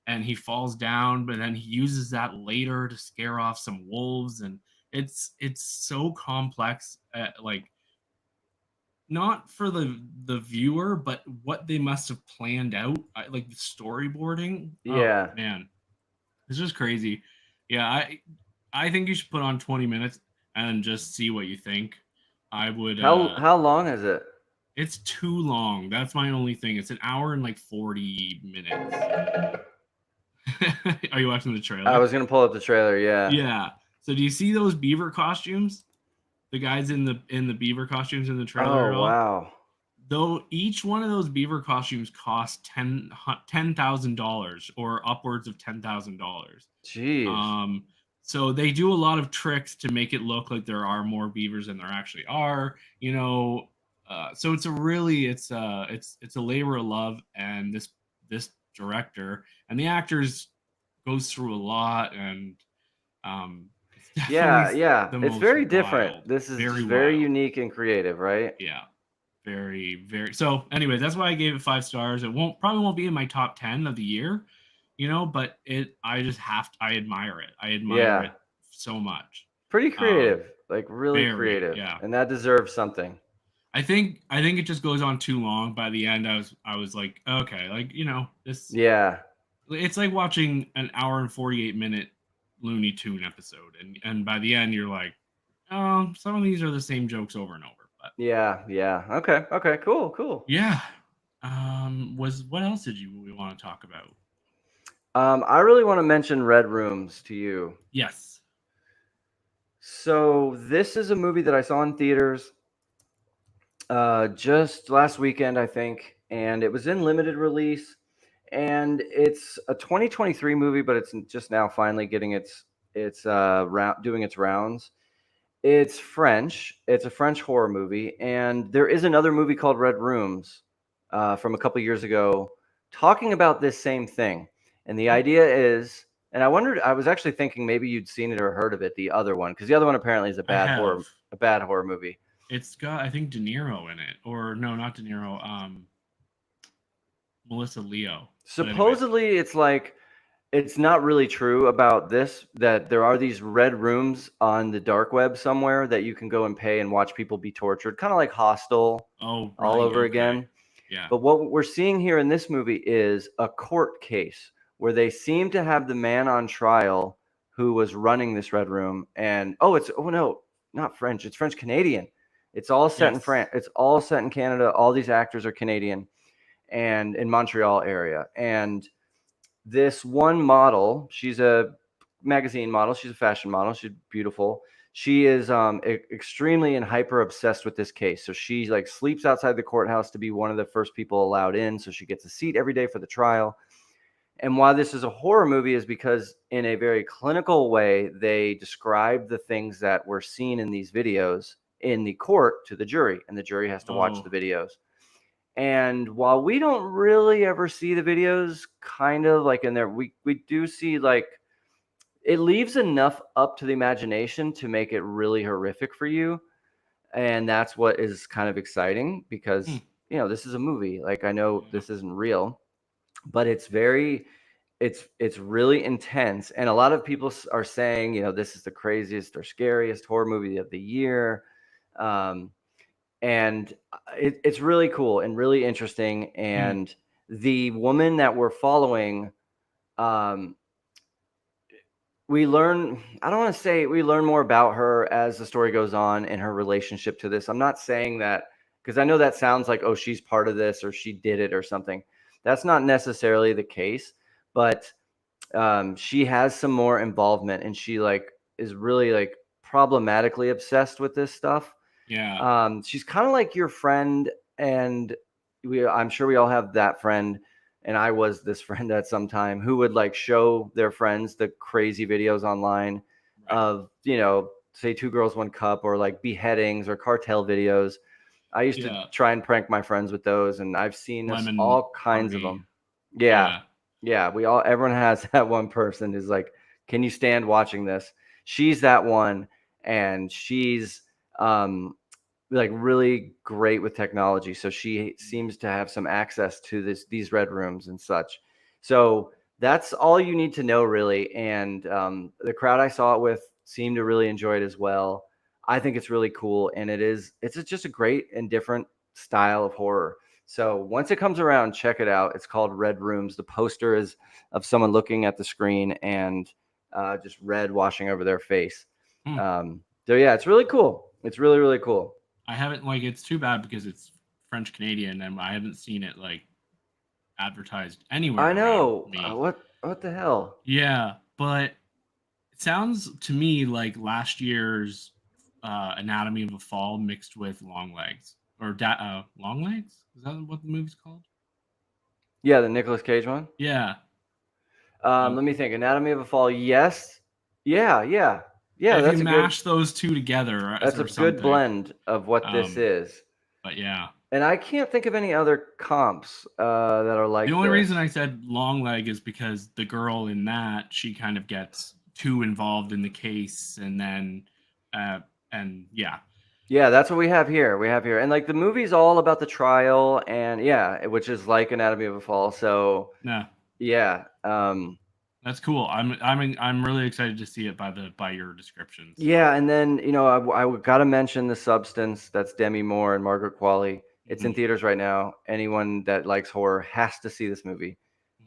Speaker 2: and he falls down, but then he uses that later to scare off some wolves. And it's so complex, like not for the viewer, but what they must have planned out, like the storyboarding.
Speaker 3: Yeah.
Speaker 2: Oh, man, it's just crazy. Yeah, I think you should put on 20 minutes and just see what you think. I would.
Speaker 3: How long is it?
Speaker 2: It's too long. That's my only thing. It's an hour and like 40 minutes. Are you watching the trailer?
Speaker 3: I was gonna pull up the trailer. Yeah.
Speaker 2: Yeah. So do you see those beaver costumes? The guys in the beaver costumes in the trailer.
Speaker 3: Oh wow.
Speaker 2: Though each one of those beaver costumes cost $10,000 or upwards of $10,000.
Speaker 3: Jeez.
Speaker 2: So they do a lot of tricks to make it look like there are more beavers than there actually are. So it's a labor of love, and this director and the actors goes through a lot, and
Speaker 3: Yeah. It's very
Speaker 2: wild.
Speaker 3: different. This is very unique and creative, right?
Speaker 2: Yeah, very, very. So anyway, that's why I gave it 5 stars. It probably won't be in my top 10 of the year, but I admire it. I admire it so much.
Speaker 3: Pretty creative, like really creative.
Speaker 2: Yeah.
Speaker 3: And that deserves something.
Speaker 2: I think it just goes on too long. By the end, I was like, okay, like this.
Speaker 3: Yeah.
Speaker 2: It's like watching an hour and 48-minute Looney Tune episode, and by the end, you're like, oh, some of these are the same jokes over and over. But
Speaker 3: yeah. Okay, cool.
Speaker 2: Yeah. What else did we want to talk about?
Speaker 3: I really want to mention Red Rooms to you.
Speaker 2: Yes.
Speaker 3: So this is a movie that I saw in theaters just last weekend, I think, and it was in limited release. And it's a 2023 movie, but it's just now finally getting doing its rounds. It's French. It's a French horror movie, and there is another movie called Red Rooms from a couple years ago talking about this same thing. And the idea is, and I was actually thinking maybe you'd seen it or heard of it, the other one, because the other one apparently is a bad horror movie.
Speaker 2: It's got, I think, De Niro in it, or no, not De Niro. Melissa Leo.
Speaker 3: Supposedly, anyway. It's like, it's not really true about this, that there are these red rooms on the dark web somewhere that you can go and pay and watch people be tortured, kind of like Hostel all over again.
Speaker 2: Yeah.
Speaker 3: But what we're seeing here in this movie is a court case where they seem to have the man on trial who was running this Red Room. And oh no, not French. It's French Canadian. It's all set in France. It's all set in Canada. All these actors are Canadian and in Montreal area. And this one model, she's a magazine model. She's a fashion model. She's beautiful. She is extremely and hyper obsessed with this case. So she like sleeps outside the courthouse to be one of the first people allowed in. So she gets a seat every day for the trial. And why this is a horror movie is because in a very clinical way, they describe the things that were seen in these videos in the court to the jury, and the jury has to watch the videos. And while we don't really ever see the videos, kind of like in there, we do see like it leaves enough up to the imagination to make it really horrific for you. And that's what is kind of exciting because, you know, this is a movie. Like, I know this isn't real, but it's really intense. And a lot of people are saying, you know, this is the craziest or scariest horror movie of the year. And it's really cool and really interesting. And the woman that we're following, we learn, I don't want to say we learn more about her as the story goes on and her relationship to this. I'm not saying that because I know that sounds like, oh, she's part of this or she did it or something. That's not necessarily the case, but she has some more involvement and she like is really like problematically obsessed with this stuff.
Speaker 2: Yeah.
Speaker 3: She's kind of like your friend, and I'm sure we all have that friend, and I was this friend at some time who would like show their friends the crazy videos online of, you know, say 2 Girls, 1 Cup or like beheadings or cartel videos. I used to try and prank my friends with those, and I've seen all kinds of them. Yeah. Everyone has that one person who's like, can you stand watching this? She's that one, and she's like really great with technology. So she seems to have some access to these Red Rooms and such. So that's all you need to know, really. And the crowd I saw it with seemed to really enjoy it as well. I think it's really cool, and it's just a great and different style of horror. So once it comes around, check it out. It's called Red Rooms. The poster is of someone looking at the screen and just red washing over their face. So yeah, it's really cool. It's really, really cool.
Speaker 2: I haven't, like, it's too bad because it's French Canadian and I haven't seen it like advertised anywhere.
Speaker 3: I know. What the hell?
Speaker 2: Yeah, but it sounds to me like last year's Anatomy of a Fall mixed with Long Legs or Long Legs. Is that what the movie's called?
Speaker 3: Yeah, the Nicolas Cage one.
Speaker 2: Yeah.
Speaker 3: Let me think. Anatomy of a Fall. Yes. Yeah.
Speaker 2: If you mash those two together,
Speaker 3: that's a good blend of what this is.
Speaker 2: But yeah.
Speaker 3: And I can't think of any other comps that are like
Speaker 2: the only reason I said Long Leg is because the girl in that, she kind of gets too involved in the case, and then and yeah,
Speaker 3: that's what we have here. And like the movie's all about the trial, and which is like Anatomy of a Fall. So yeah.
Speaker 2: That's cool. I'm really excited to see it by your descriptions.
Speaker 3: Yeah, and then I got to mention The Substance. That's Demi Moore and Margaret Qualley. It's in theaters right now. Anyone that likes horror has to see this movie.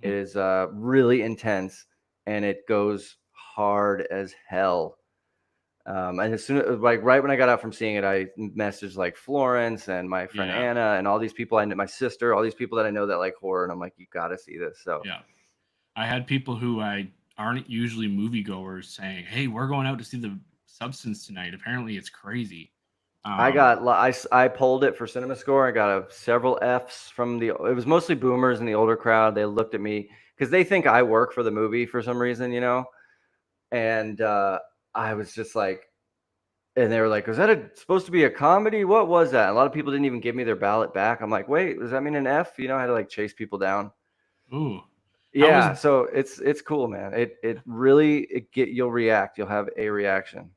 Speaker 3: It is really intense, and it goes hard as hell. And as soon as right when I got out from seeing it, I messaged like Florence and my friend Anna and all these people I know, my sister, all these people that I know that like horror, and I'm like, you got to see this. So
Speaker 2: yeah. I had people who aren't usually moviegoers saying, "Hey, we're going out to see The Substance tonight. Apparently, it's crazy."
Speaker 3: I polled it for CinemaScore. I got several Fs from it was mostly boomers in the older crowd. They looked at me because they think I work for the movie for some reason, and I was just like, and they were like, "Was that supposed to be a comedy? What was that?" A lot of people didn't even give me their ballot back. I'm like, "Wait, does that mean an F?" I had to like chase people down.
Speaker 2: Ooh.
Speaker 3: Yeah, so it's cool, man. It really you'll react. You'll have a reaction.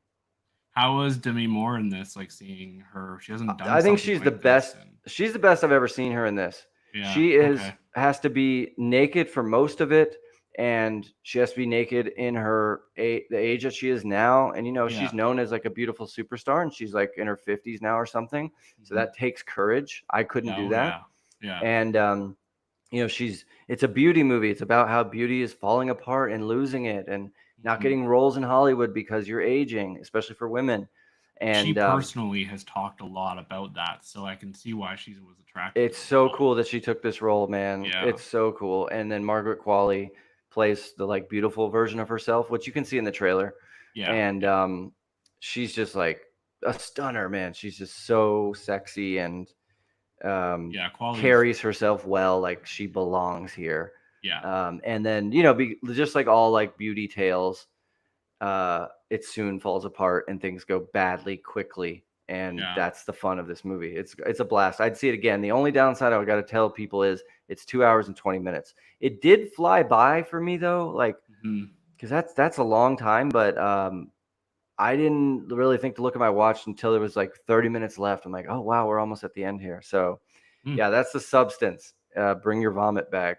Speaker 2: How was Demi Moore in this? Like seeing her, she hasn't done.
Speaker 3: I think she's the best. She's the best I've ever seen her in this.
Speaker 2: Yeah,
Speaker 3: she has to be naked for most of it, and she has to be naked in the age that she is now. And she's known as like a beautiful superstar, and she's like in her 50s now or something. So that takes courage. I couldn't do that.
Speaker 2: Yeah.
Speaker 3: And it's a beauty movie. It's about how beauty is falling apart and losing it. And not
Speaker 2: Mhm.
Speaker 3: getting roles in Hollywood because you're aging, especially for women.
Speaker 2: She
Speaker 3: And
Speaker 2: personally has talked a lot about that, so I can see why she was attracted
Speaker 3: it's
Speaker 2: to the
Speaker 3: so
Speaker 2: role.
Speaker 3: cool that she took this role, man.
Speaker 2: Yeah.
Speaker 3: It's so cool. And then Margaret Qualley plays the like beautiful version of herself, which you can see in the trailer.
Speaker 2: Yeah.
Speaker 3: And she's just like a stunner, man. She's just so sexy and
Speaker 2: Yeah, quality's
Speaker 3: carries herself well, like she belongs here.
Speaker 2: yeah.
Speaker 3: And then just like all like beauty tales, it soon falls apart and things go badly quickly. And
Speaker 2: Yeah.
Speaker 3: that's the fun of this movie. It's a blast. I'd see it again. The only downside I got to tell people is it's 2 hours and 20 minutes. It did fly by for me though, like
Speaker 2: Mhm.
Speaker 3: because that's a long time. But I didn't really think to look at my watch until there was like 30 minutes left. I'm like, oh wow, we're almost at the end here. So
Speaker 2: Mm.
Speaker 3: yeah, that's the substance. Bring your vomit bag.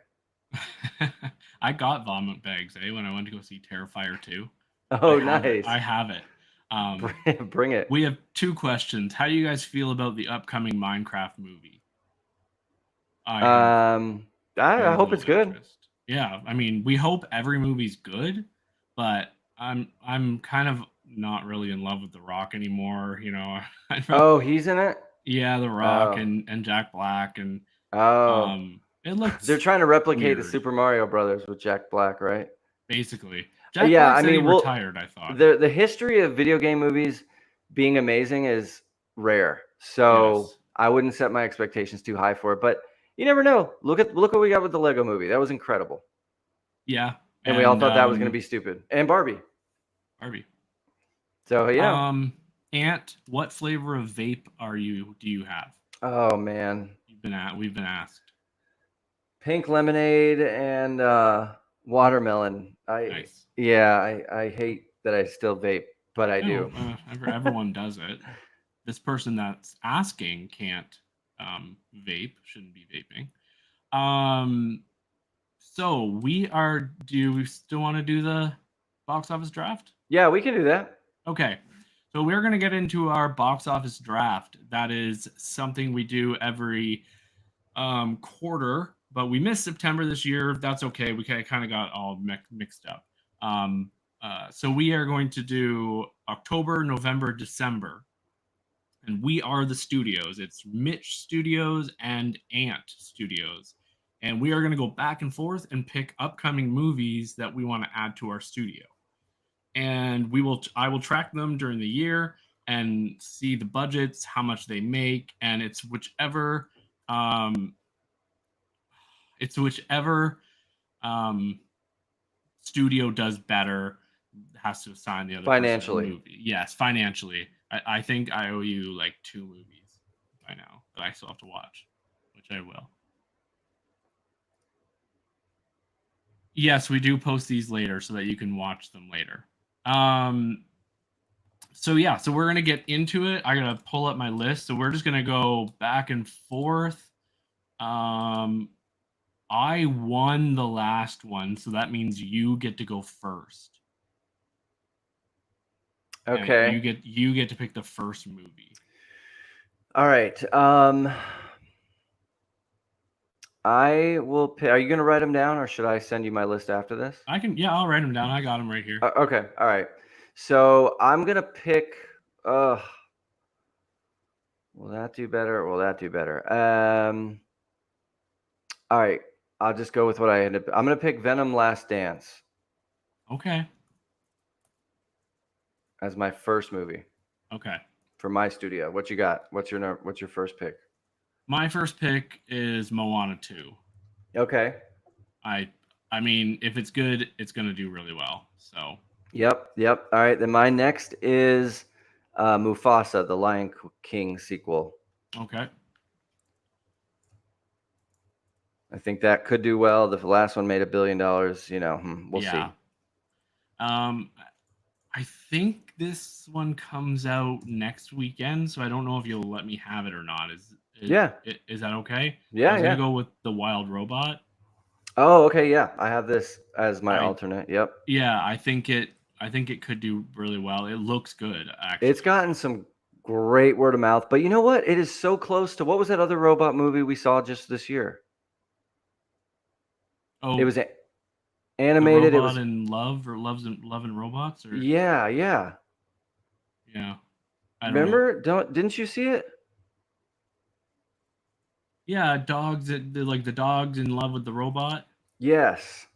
Speaker 2: I got vomit bags, when I went to go see Terrifier 2.
Speaker 3: Oh, nice.
Speaker 2: I have it.
Speaker 3: Bring it.
Speaker 2: We have 2 questions. How do you guys feel about the upcoming Minecraft movie? I have
Speaker 3: I hope
Speaker 2: little
Speaker 3: it's good.
Speaker 2: interest. Yeah, I mean, we hope every movie's good, but I'm kind of not really in love with The Rock anymore.
Speaker 3: Oh, he's in it.
Speaker 2: Yeah, The Rock
Speaker 3: Oh.
Speaker 2: and Jack Black, and
Speaker 3: Oh,
Speaker 2: it looks
Speaker 3: they're trying to replicate the
Speaker 2: weird.
Speaker 3: Super Mario Brothers with Jack Black, right?
Speaker 2: Basically. Jack
Speaker 3: Yeah,
Speaker 2: Black
Speaker 3: I
Speaker 2: said he
Speaker 3: mean, well,
Speaker 2: retired, I thought.
Speaker 3: the history of video game movies being amazing is rare, so
Speaker 2: Yes.
Speaker 3: I wouldn't set my expectations too high for it. But you never know. Look what we got with the Lego movie. That was incredible,
Speaker 2: Yeah.
Speaker 3: and we all thought that was going to be stupid. And Barbie.
Speaker 2: Barbie.
Speaker 3: So
Speaker 2: Ant, what flavor of vape do you have?
Speaker 3: Oh man,
Speaker 2: We've been asked.
Speaker 3: pink lemonade and watermelon.
Speaker 2: Nice.
Speaker 3: I hate that I still vape, but I do.
Speaker 2: Everyone does it. This person that's asking can't vape, shouldn't be vaping. So do we still want to do the box office draft?
Speaker 3: Yeah, we can do that.
Speaker 2: Okay. So we're going to get into our box office draft. That is something we do every quarter, but we missed September this year. That's okay. We kind of got all mixed up. So we are going to do October, November, December. And we are the studios. It's Mitch Studios and Ant Studios. And we are going to go back and forth and pick upcoming movies that we want to add to our studio. And I will track them during the year and see the budgets, how much they make, and it's whichever studio does better has to assign the other
Speaker 3: financially.
Speaker 2: person a movie. Yes, financially. I think I owe you like 2 movies by now that I still have to watch, which I will. Yes, we do post these later so that you can watch them later. So we're gonna get into it. I gotta pull up my list. So we're just gonna go back and forth. I won the last one, so that means you get to go first.
Speaker 3: Okay.
Speaker 2: And you get to pick the first movie.
Speaker 3: All right. I will pick. Are you going to write them down, or should I send you my list after this?
Speaker 2: I can. Yeah, I'll write them down. I got them right here.
Speaker 3: Okay. All right. So I'm going to pick. Will that do better? Will that do better? All right. I'll just go with what I ended up. I'm going to pick Venom: Last Dance.
Speaker 2: Okay.
Speaker 3: As my first movie.
Speaker 2: Okay.
Speaker 3: For my studio. What you got? What's your first pick?
Speaker 2: My first pick is Moana 2.
Speaker 3: Okay.
Speaker 2: I mean, if it's good, it's going to do really well. So.
Speaker 3: Yep. All right. Then my next is Mufasa, the Lion King sequel.
Speaker 2: Okay.
Speaker 3: I think that could do well. The last one made $1 billion. We'll see.
Speaker 2: I think this one comes out next weekend, so I don't know if you'll let me have it or not. Is that okay?
Speaker 3: Yeah,
Speaker 2: I was gonna go with The Wild Robot.
Speaker 3: Oh, okay, yeah. I have this as my alternate. Yep.
Speaker 2: Yeah, I think it could do really well. It looks good, actually.
Speaker 3: It's gotten some great word of mouth, but you know what? It is so close to what was that other robot movie we saw just this year?
Speaker 2: Oh,
Speaker 3: it was Animated. It
Speaker 2: Robot
Speaker 3: was.
Speaker 2: and Love or Love and Robots or
Speaker 3: Yeah.
Speaker 2: yeah. I don't know.
Speaker 3: Remember? Didn't you see it?
Speaker 2: Yeah, dogs that they're like the dogs in love with the robot.
Speaker 3: Yes.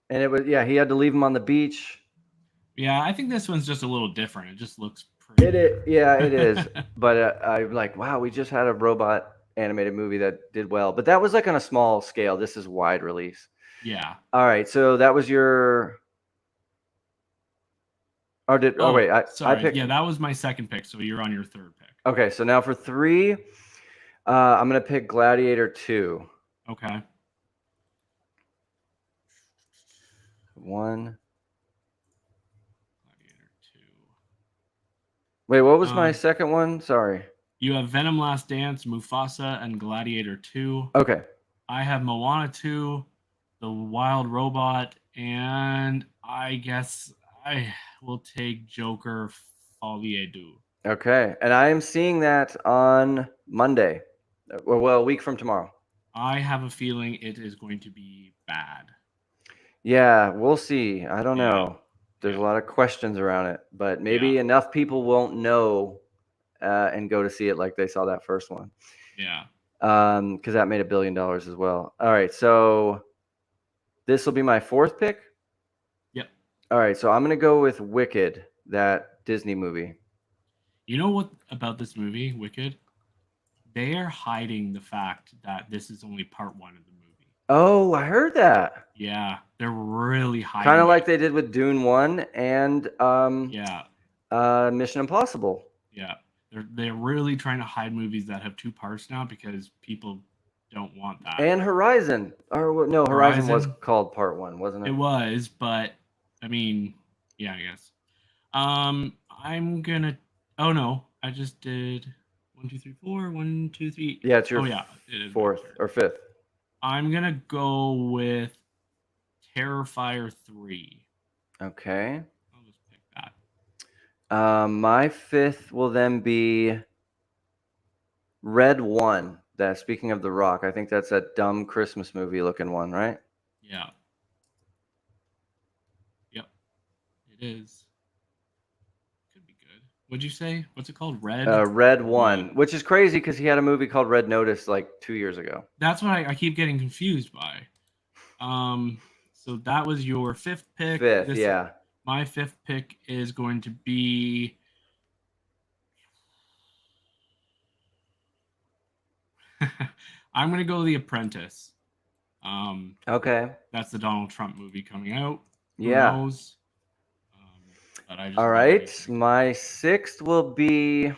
Speaker 3: And it was, yeah, he had to leave him on the beach.
Speaker 2: Yeah, I think this one's just a little different. It just looks pretty.
Speaker 3: Yeah, it is. But I'm like, wow, we just had a robot animated movie that did well. But that was like on a small scale. This is wide release.
Speaker 2: Yeah.
Speaker 3: All right, so that was your. Oh wait,
Speaker 2: sorry.
Speaker 3: I picked.
Speaker 2: Yeah, that was my second pick. So you're on your third pick.
Speaker 3: Okay, so now for 3, I'm gonna pick Gladiator 2.
Speaker 2: Okay.
Speaker 3: 1.
Speaker 2: Gladiator 2.
Speaker 3: Wait, what was my second one? Sorry.
Speaker 2: You have Venom: Last Dance, Mufasa, and Gladiator 2.
Speaker 3: Okay.
Speaker 2: I have Moana 2, The Wild Robot, and I guess I will take Joker Folie à Deux.
Speaker 3: Okay, and I am seeing that on Monday. Well, a week from tomorrow.
Speaker 2: I have a feeling it is going to be bad.
Speaker 3: Yeah, we'll see. I don't know. There's a lot of questions around it, but maybe enough people won't know and go to see it like they saw that first one.
Speaker 2: Yeah.
Speaker 3: Because that made $1 billion as well. All right, so this will be my 4th pick.
Speaker 2: Yep.
Speaker 3: All right, so I'm gonna go with Wicked, that Disney movie.
Speaker 2: You know what about this movie, Wicked? They are hiding the fact that this is only part 1 of the movie.
Speaker 3: Oh, I heard that.
Speaker 2: Yeah, they're really hiding.
Speaker 3: Kind of like they did with Dune 1 and Mission Impossible.
Speaker 2: Yeah, they're really trying to hide movies that have 2 parts now because people don't want that.
Speaker 3: And Horizon, or no, Horizon was called part 1, wasn't it?
Speaker 2: It was, but I mean, yeah, I guess. I'm gonna. Oh no, I just did 1, 2, 3, 4. 1, 2, 3.
Speaker 3: Yeah, it's your
Speaker 2: it is
Speaker 3: 4th or 5th.
Speaker 2: I'm gonna go with Terrifier 3.
Speaker 3: Okay.
Speaker 2: I'll just pick that.
Speaker 3: My 5th will then be Red 1. That, speaking of The Rock, I think that's that dumb Christmas movie looking one, right?
Speaker 2: Yeah. Yep. It is. Could be good. What'd you say? What's it called? Red?
Speaker 3: Red 1, which is crazy because he had a movie called Red Notice like 2 years ago.
Speaker 2: That's what I keep getting confused by. So that was your 5th pick.
Speaker 3: 5th, yeah.
Speaker 2: My 5th pick is going to be I'm going to go The Apprentice.
Speaker 3: Okay.
Speaker 2: That's the Donald Trump movie coming out. Who
Speaker 3: Yeah.
Speaker 2: knows? But I just
Speaker 3: all right. My 6th will be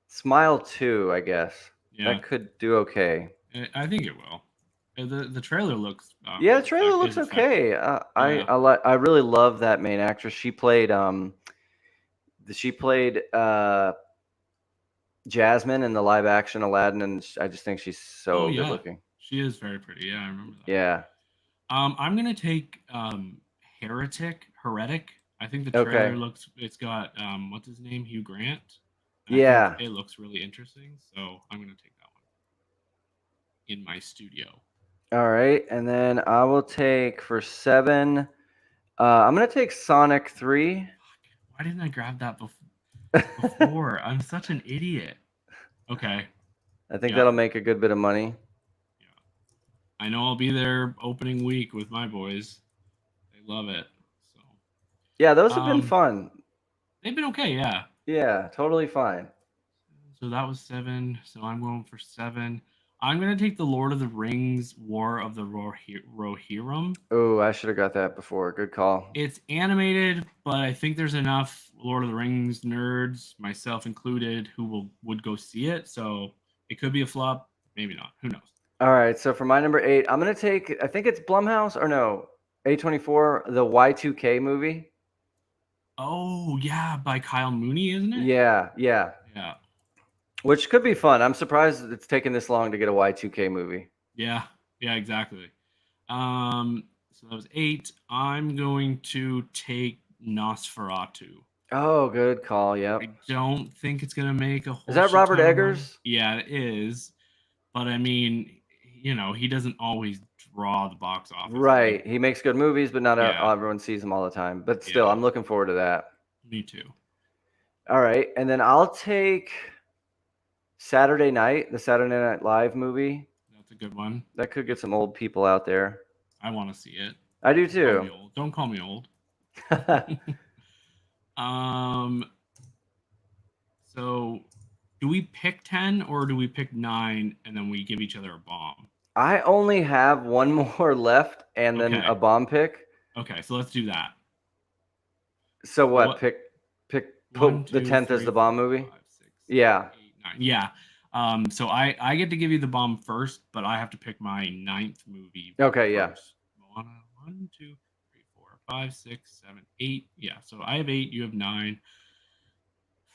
Speaker 3: Smile 2, I guess.
Speaker 2: Yeah.
Speaker 3: That could do okay.
Speaker 2: I think it will. The trailer looks.
Speaker 3: Yeah, the trailer looks okay. I really love that main actress. She played Jasmine in the live action Aladdin, and I just think she's so good looking.
Speaker 2: She is very pretty. Yeah, I remember that.
Speaker 3: Yeah.
Speaker 2: I'm gonna take Heretic. I think the trailer looks. It's got what's his name, Hugh Grant.
Speaker 3: Yeah.
Speaker 2: It looks really interesting, so I'm gonna take that one in my studio.
Speaker 3: All right, and then I will take for 7. I'm gonna take Sonic 3.
Speaker 2: Why didn't I grab that before? I'm such an idiot. Okay.
Speaker 3: I think that'll make a good bit of money.
Speaker 2: Yeah. I know I'll be there opening week with my boys. They love it. So.
Speaker 3: Yeah, those have been fun.
Speaker 2: They've been okay, yeah.
Speaker 3: Yeah, totally fine.
Speaker 2: So that was 7. So I'm going for 7. I'm going to take the Lord of the Rings War of the Rohirrim.
Speaker 3: Oh, I should have got that before. Good call.
Speaker 2: It's animated, but I think there's enough Lord of the Rings nerds, myself included, who would go see it. So it could be a flop. Maybe not. Who knows?
Speaker 3: All right. So for my number 8, I'm going to take, I think it's Blumhouse or no, A24, the Y2K movie.
Speaker 2: Oh, yeah. By Kyle Mooney, isn't it?
Speaker 3: Yeah. Which could be fun. I'm surprised it's taken this long to get a Y2K movie.
Speaker 2: Yeah, exactly. So that was 8. I'm going to take Nosferatu.
Speaker 3: Oh, good call. Yep.
Speaker 2: I don't think it's going to make a whole.
Speaker 3: Is that Robert Eggers?
Speaker 2: Yeah, it is. but I mean, he doesn't always draw the box office.
Speaker 3: Right. He makes good movies, but not
Speaker 2: Yeah.
Speaker 3: everyone sees them all the time. But still,
Speaker 2: Yeah.
Speaker 3: I'm looking forward to that.
Speaker 2: Me too.
Speaker 3: All right. And then I'll take Saturday Night, the Saturday Night Live movie.
Speaker 2: That's a good one.
Speaker 3: That could get some old people out there.
Speaker 2: I want to see it.
Speaker 3: I do
Speaker 2: Don't call me old. So do we pick 10 or do we pick 9 and then we give each other a bomb?
Speaker 3: I only have one more left and then a bomb pick.
Speaker 2: Okay, so let's do that.
Speaker 3: So what? Pick put the 10th as the bomb movie?
Speaker 2: 5, 6,
Speaker 3: yeah.
Speaker 2: 8, 9. Yeah. So I get to give you the bomb first, but I have to pick my 9th movie.
Speaker 3: Okay,
Speaker 2: first. Yeah. 1, 2, 3, 4, 5, 6, 7, 8. Yeah. So I have 8, you have 9.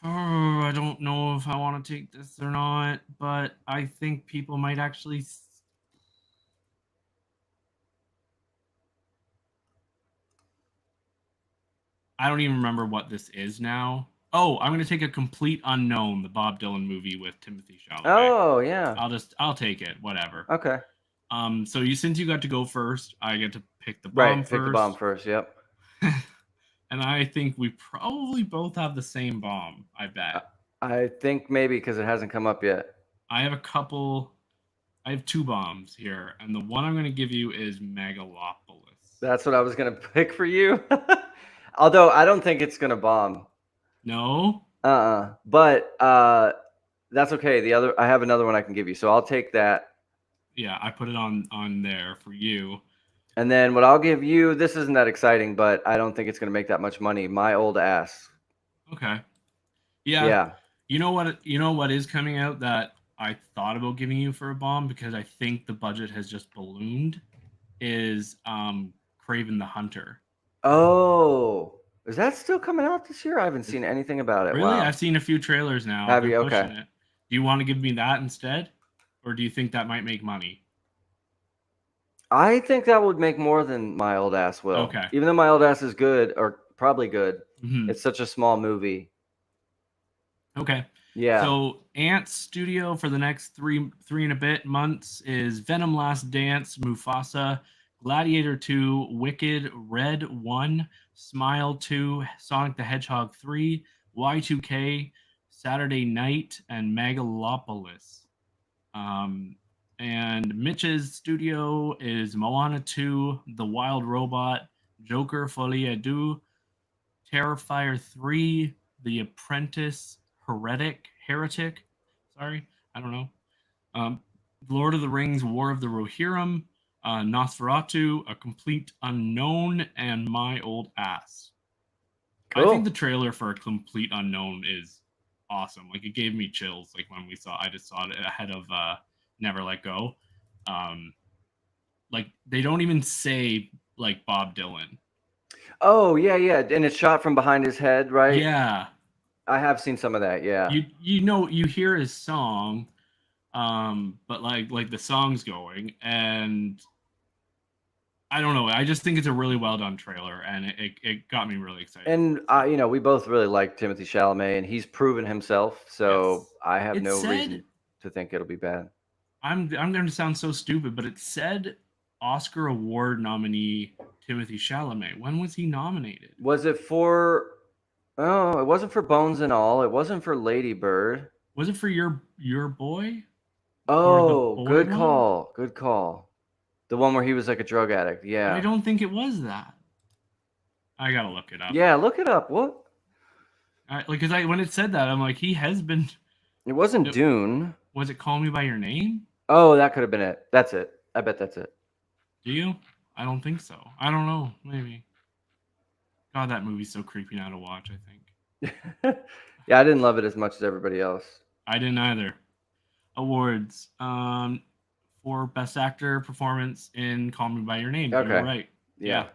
Speaker 2: Oh, I don't know if I want to take this or not, but I think people might actually. I don't even remember what this is now. Oh, I'm going to take A Complete Unknown, the Bob Dylan movie with Timothy Chalamet.
Speaker 3: Oh, yeah.
Speaker 2: I'll take it. Whatever.
Speaker 3: Okay.
Speaker 2: So since you got to go first, I get to pick the bomb first.
Speaker 3: Pick the bomb first. Yep.
Speaker 2: And I think we probably both have the same bomb. I bet.
Speaker 3: I think maybe because it hasn't come up yet.
Speaker 2: I have 2 bombs here, and the one I'm going to give you is Megalopolis.
Speaker 3: That's what I was going to pick for you. Although I don't think it's going to bomb.
Speaker 2: No?
Speaker 3: But that's okay. I have another one I can give you, so I'll take that.
Speaker 2: Yeah, I put it on there for you.
Speaker 3: And then what I'll give you, this isn't that exciting, but I don't think it's going to make that much money. My Old Ass.
Speaker 2: Okay. Yeah. You know what is coming out that I thought about giving you for a bomb because I think the budget has just ballooned is Kraven the Hunter.
Speaker 3: Oh, is that still coming out this year? I haven't seen anything about it.
Speaker 2: Really?
Speaker 3: Wow.
Speaker 2: I've seen a few trailers now.
Speaker 3: Have you? Okay.
Speaker 2: Do you want to give me that instead? Or do you think that might make money?
Speaker 3: I think that would make more than My Old Ass will.
Speaker 2: Okay.
Speaker 3: Even though My Old Ass is good, or probably good,
Speaker 2: Mm-hmm.
Speaker 3: It's such a small movie.
Speaker 2: Okay.
Speaker 3: Yeah.
Speaker 2: So Ant's studio for the next three and a bit months is Venom Last Dance, Mufasa, Gladiator 2, Wicked, Red 1, Smile 2, Sonic the Hedgehog 3, Y2K, Saturday Night, and Megalopolis. And Mitch's studio is Moana 2, The Wild Robot, Joker Folie à Deux, Terrifier 3, The Apprentice, Heretic. Sorry, I don't know. Lord of the Rings, War of the Rohirrim, Nosferatu, A Complete Unknown, and My Old Ass. Cool. I think the trailer for A Complete Unknown is awesome. Like, it gave me chills. Like, when I just saw it ahead of Never Let Go. Like, they don't even say, like, Bob Dylan.
Speaker 3: Oh, yeah. And it's shot from behind his head, right?
Speaker 2: Yeah.
Speaker 3: I have seen some of that, yeah.
Speaker 2: You hear his song, but like the song's going, and I don't know. I just think it's a really well done trailer, and it got me really excited.
Speaker 3: And we both really like Timothy Chalamet, and he's proven himself. So yes. I have no reason to think it'll be bad.
Speaker 2: I'm going to sound so stupid, but it said Oscar award nominee Timothy Chalamet. When was he nominated?
Speaker 3: Was it for? Oh, it wasn't for Bones and All. It wasn't for Lady Bird.
Speaker 2: Was it for your boy?
Speaker 3: Oh, good call. Good call. The one where he was like a drug addict. Yeah.
Speaker 2: I don't think it was that. I gotta look it up.
Speaker 3: Yeah, look it up. What?
Speaker 2: Because when it said that, I'm like, he has been.
Speaker 3: It wasn't Dune.
Speaker 2: Was it Call Me by Your Name?
Speaker 3: Oh, that could have been it. That's it. I bet that's it.
Speaker 2: Do you? I don't think so. I don't know. Maybe. God, that movie's so creepy now to watch, I
Speaker 3: think. Yeah, I didn't love it as much as everybody else.
Speaker 2: I didn't either. Awards. For Best Actor Performance in Call Me by Your Name.
Speaker 3: Okay.
Speaker 2: You're right.
Speaker 3: Yeah.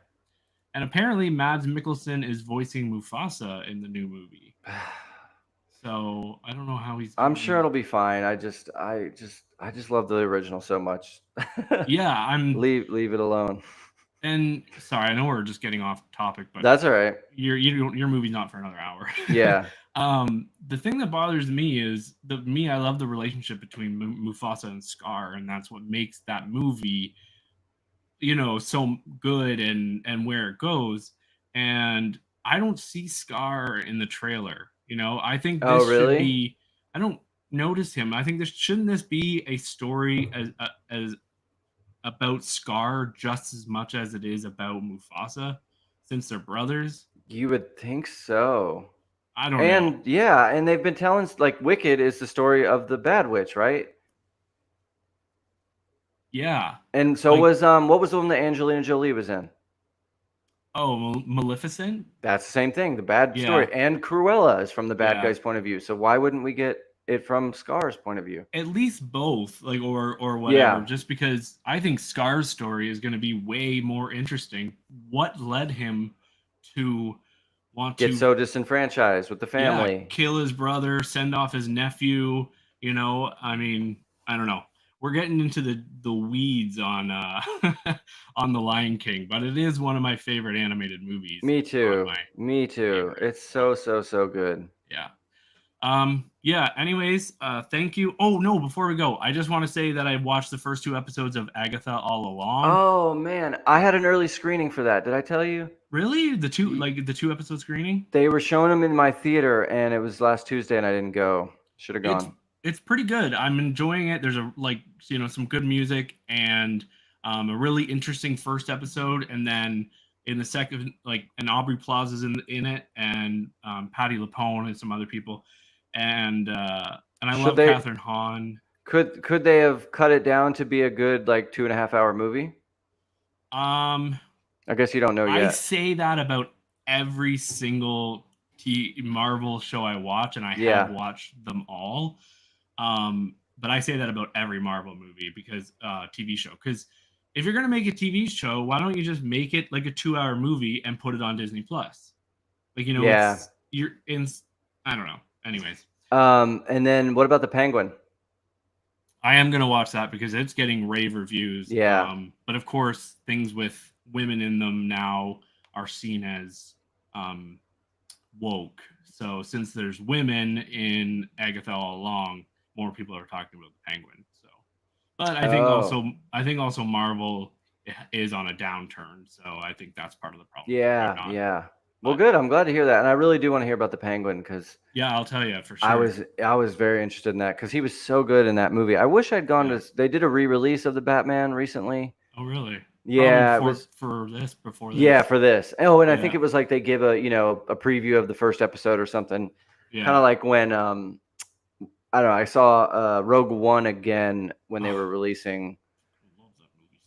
Speaker 2: And apparently Mads Mikkelsen is voicing Mufasa in the new movie. So I don't know how he's
Speaker 3: I'm sure it'll be fine. I just love the original so much.
Speaker 2: Yeah,
Speaker 3: leave it alone.
Speaker 2: And sorry, I know we're just getting off topic, but
Speaker 3: That's all right.
Speaker 2: your movie's not for another hour.
Speaker 3: Yeah.
Speaker 2: The thing that bothers me is I love the relationship between Mufasa and Scar, and that's what makes that movie, so good and where it goes. And I don't see Scar in the trailer. I think
Speaker 3: Oh,
Speaker 2: this should
Speaker 3: really?
Speaker 2: be. I don't notice him. I think shouldn't this be a story as about Scar just as much as it is about Mufasa, since they're brothers.
Speaker 3: You would think so.
Speaker 2: I don't
Speaker 3: And
Speaker 2: know.
Speaker 3: yeah, and they've been telling like Wicked is the story of the bad witch, right?
Speaker 2: Yeah.
Speaker 3: And so
Speaker 2: Like-
Speaker 3: was what was the one that Angelina Jolie was in?
Speaker 2: Oh, Maleficent?
Speaker 3: That's the same thing, the bad
Speaker 2: Yeah.
Speaker 3: story. And Cruella is from the bad
Speaker 2: Yeah.
Speaker 3: guy's point of view. So why wouldn't we get it from Scar's point of view?
Speaker 2: At least both, like or whatever.
Speaker 3: Yeah.
Speaker 2: Just because I think Scar's story is going to be way more interesting. What led him to want
Speaker 3: Get
Speaker 2: to
Speaker 3: so disenfranchised with the family.
Speaker 2: kill his brother, send off his nephew? I mean, I don't know. We're getting into the weeds on on The Lion King, but it is one of my favorite animated movies.
Speaker 3: Me too.
Speaker 2: my
Speaker 3: Me too.
Speaker 2: favorite.
Speaker 3: It's so good.
Speaker 2: Yeah. Yeah, anyways, thank you. Oh no, before we go, I just want to say that I watched the first 2 episodes of Agatha All Along.
Speaker 3: Oh man, I had an early screening for that. Did I tell you?
Speaker 2: Really? The 2 episode screening?
Speaker 3: They were showing them in my theater and it was last Tuesday and I didn't go. Should have gone.
Speaker 2: It's pretty good. I'm enjoying it. There's some good music and a really interesting first episode, and then in the second, and Aubrey Plaza's in it, and Patti LuPone and some other people, and I love Catherine Hahn.
Speaker 3: Could they have cut it down to be a good 2.5 hour movie? I guess you don't know yet.
Speaker 2: I say that about every single Marvel show I watch, and I have watched them all. But I say that about every Marvel movie because TV show. Because if you're gonna make a TV show, why don't you just make it like a 2-hour movie and put it on Disney Plus?
Speaker 3: Yeah.
Speaker 2: I don't know. Anyways.
Speaker 3: And then what about the Penguin?
Speaker 2: I am gonna watch that because it's getting rave reviews.
Speaker 3: Yeah.
Speaker 2: But of course, things with women in them now are seen as woke. So since there's women in Agatha All Along, more people are talking about the Penguin. So, but I think also Marvel is on a downturn. So I think that's part of the problem.
Speaker 3: Yeah. Well, good. I'm glad to hear that, and I really do want to hear about the Penguin because
Speaker 2: I'll tell you for sure.
Speaker 3: I was very interested in that because he was so good in that movie. I wish I'd gone to. They did a re-release of the Batman recently.
Speaker 2: Oh, really?
Speaker 3: Yeah,
Speaker 2: it
Speaker 3: was
Speaker 2: for this before this.
Speaker 3: Yeah, for this. Oh, and I think it was like they give a a preview of the first episode or something.
Speaker 2: Yeah.
Speaker 3: Kind of like when I don't know. I saw Rogue One again when they were releasing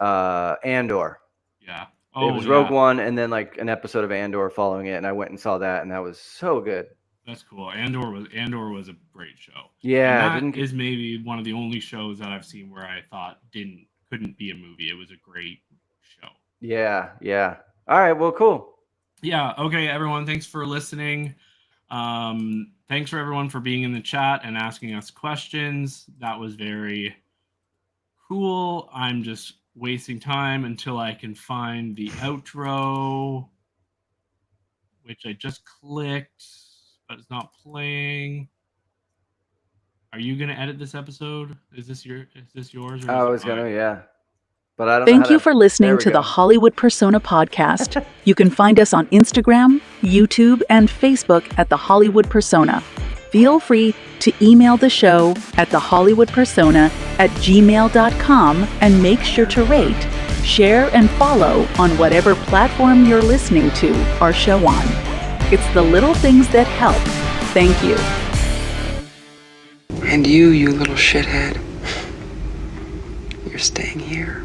Speaker 3: Andor.
Speaker 2: Yeah.
Speaker 3: It was Rogue One and then an episode of Andor following it, and I went and saw that, and that was so good.
Speaker 2: That's cool. Andor was a great show.
Speaker 3: Yeah,
Speaker 2: and that is maybe one of the only shows that I've seen where I thought couldn't be a movie. It was a great show.
Speaker 3: Yeah. All right. Well, cool.
Speaker 2: Yeah. Okay, everyone. Thanks for listening. Thanks for everyone for being in the chat and asking us questions. That was very cool. I'm just wasting time until I can find the outro, which I just clicked, but it's not playing. Are you gonna edit this episode? Is this yours? Or
Speaker 3: I was gonna, yeah. But I don't
Speaker 1: Thank you for listening to the Hollywood Persona podcast. You can find us on Instagram, YouTube, and Facebook at The Hollywood Persona. Feel free to email the show at thehollywoodpersona@gmail.com and make sure to rate, share, and follow on whatever platform you're listening to our show on. It's the little things that help. Thank you.
Speaker 4: And you little shithead, you're staying here.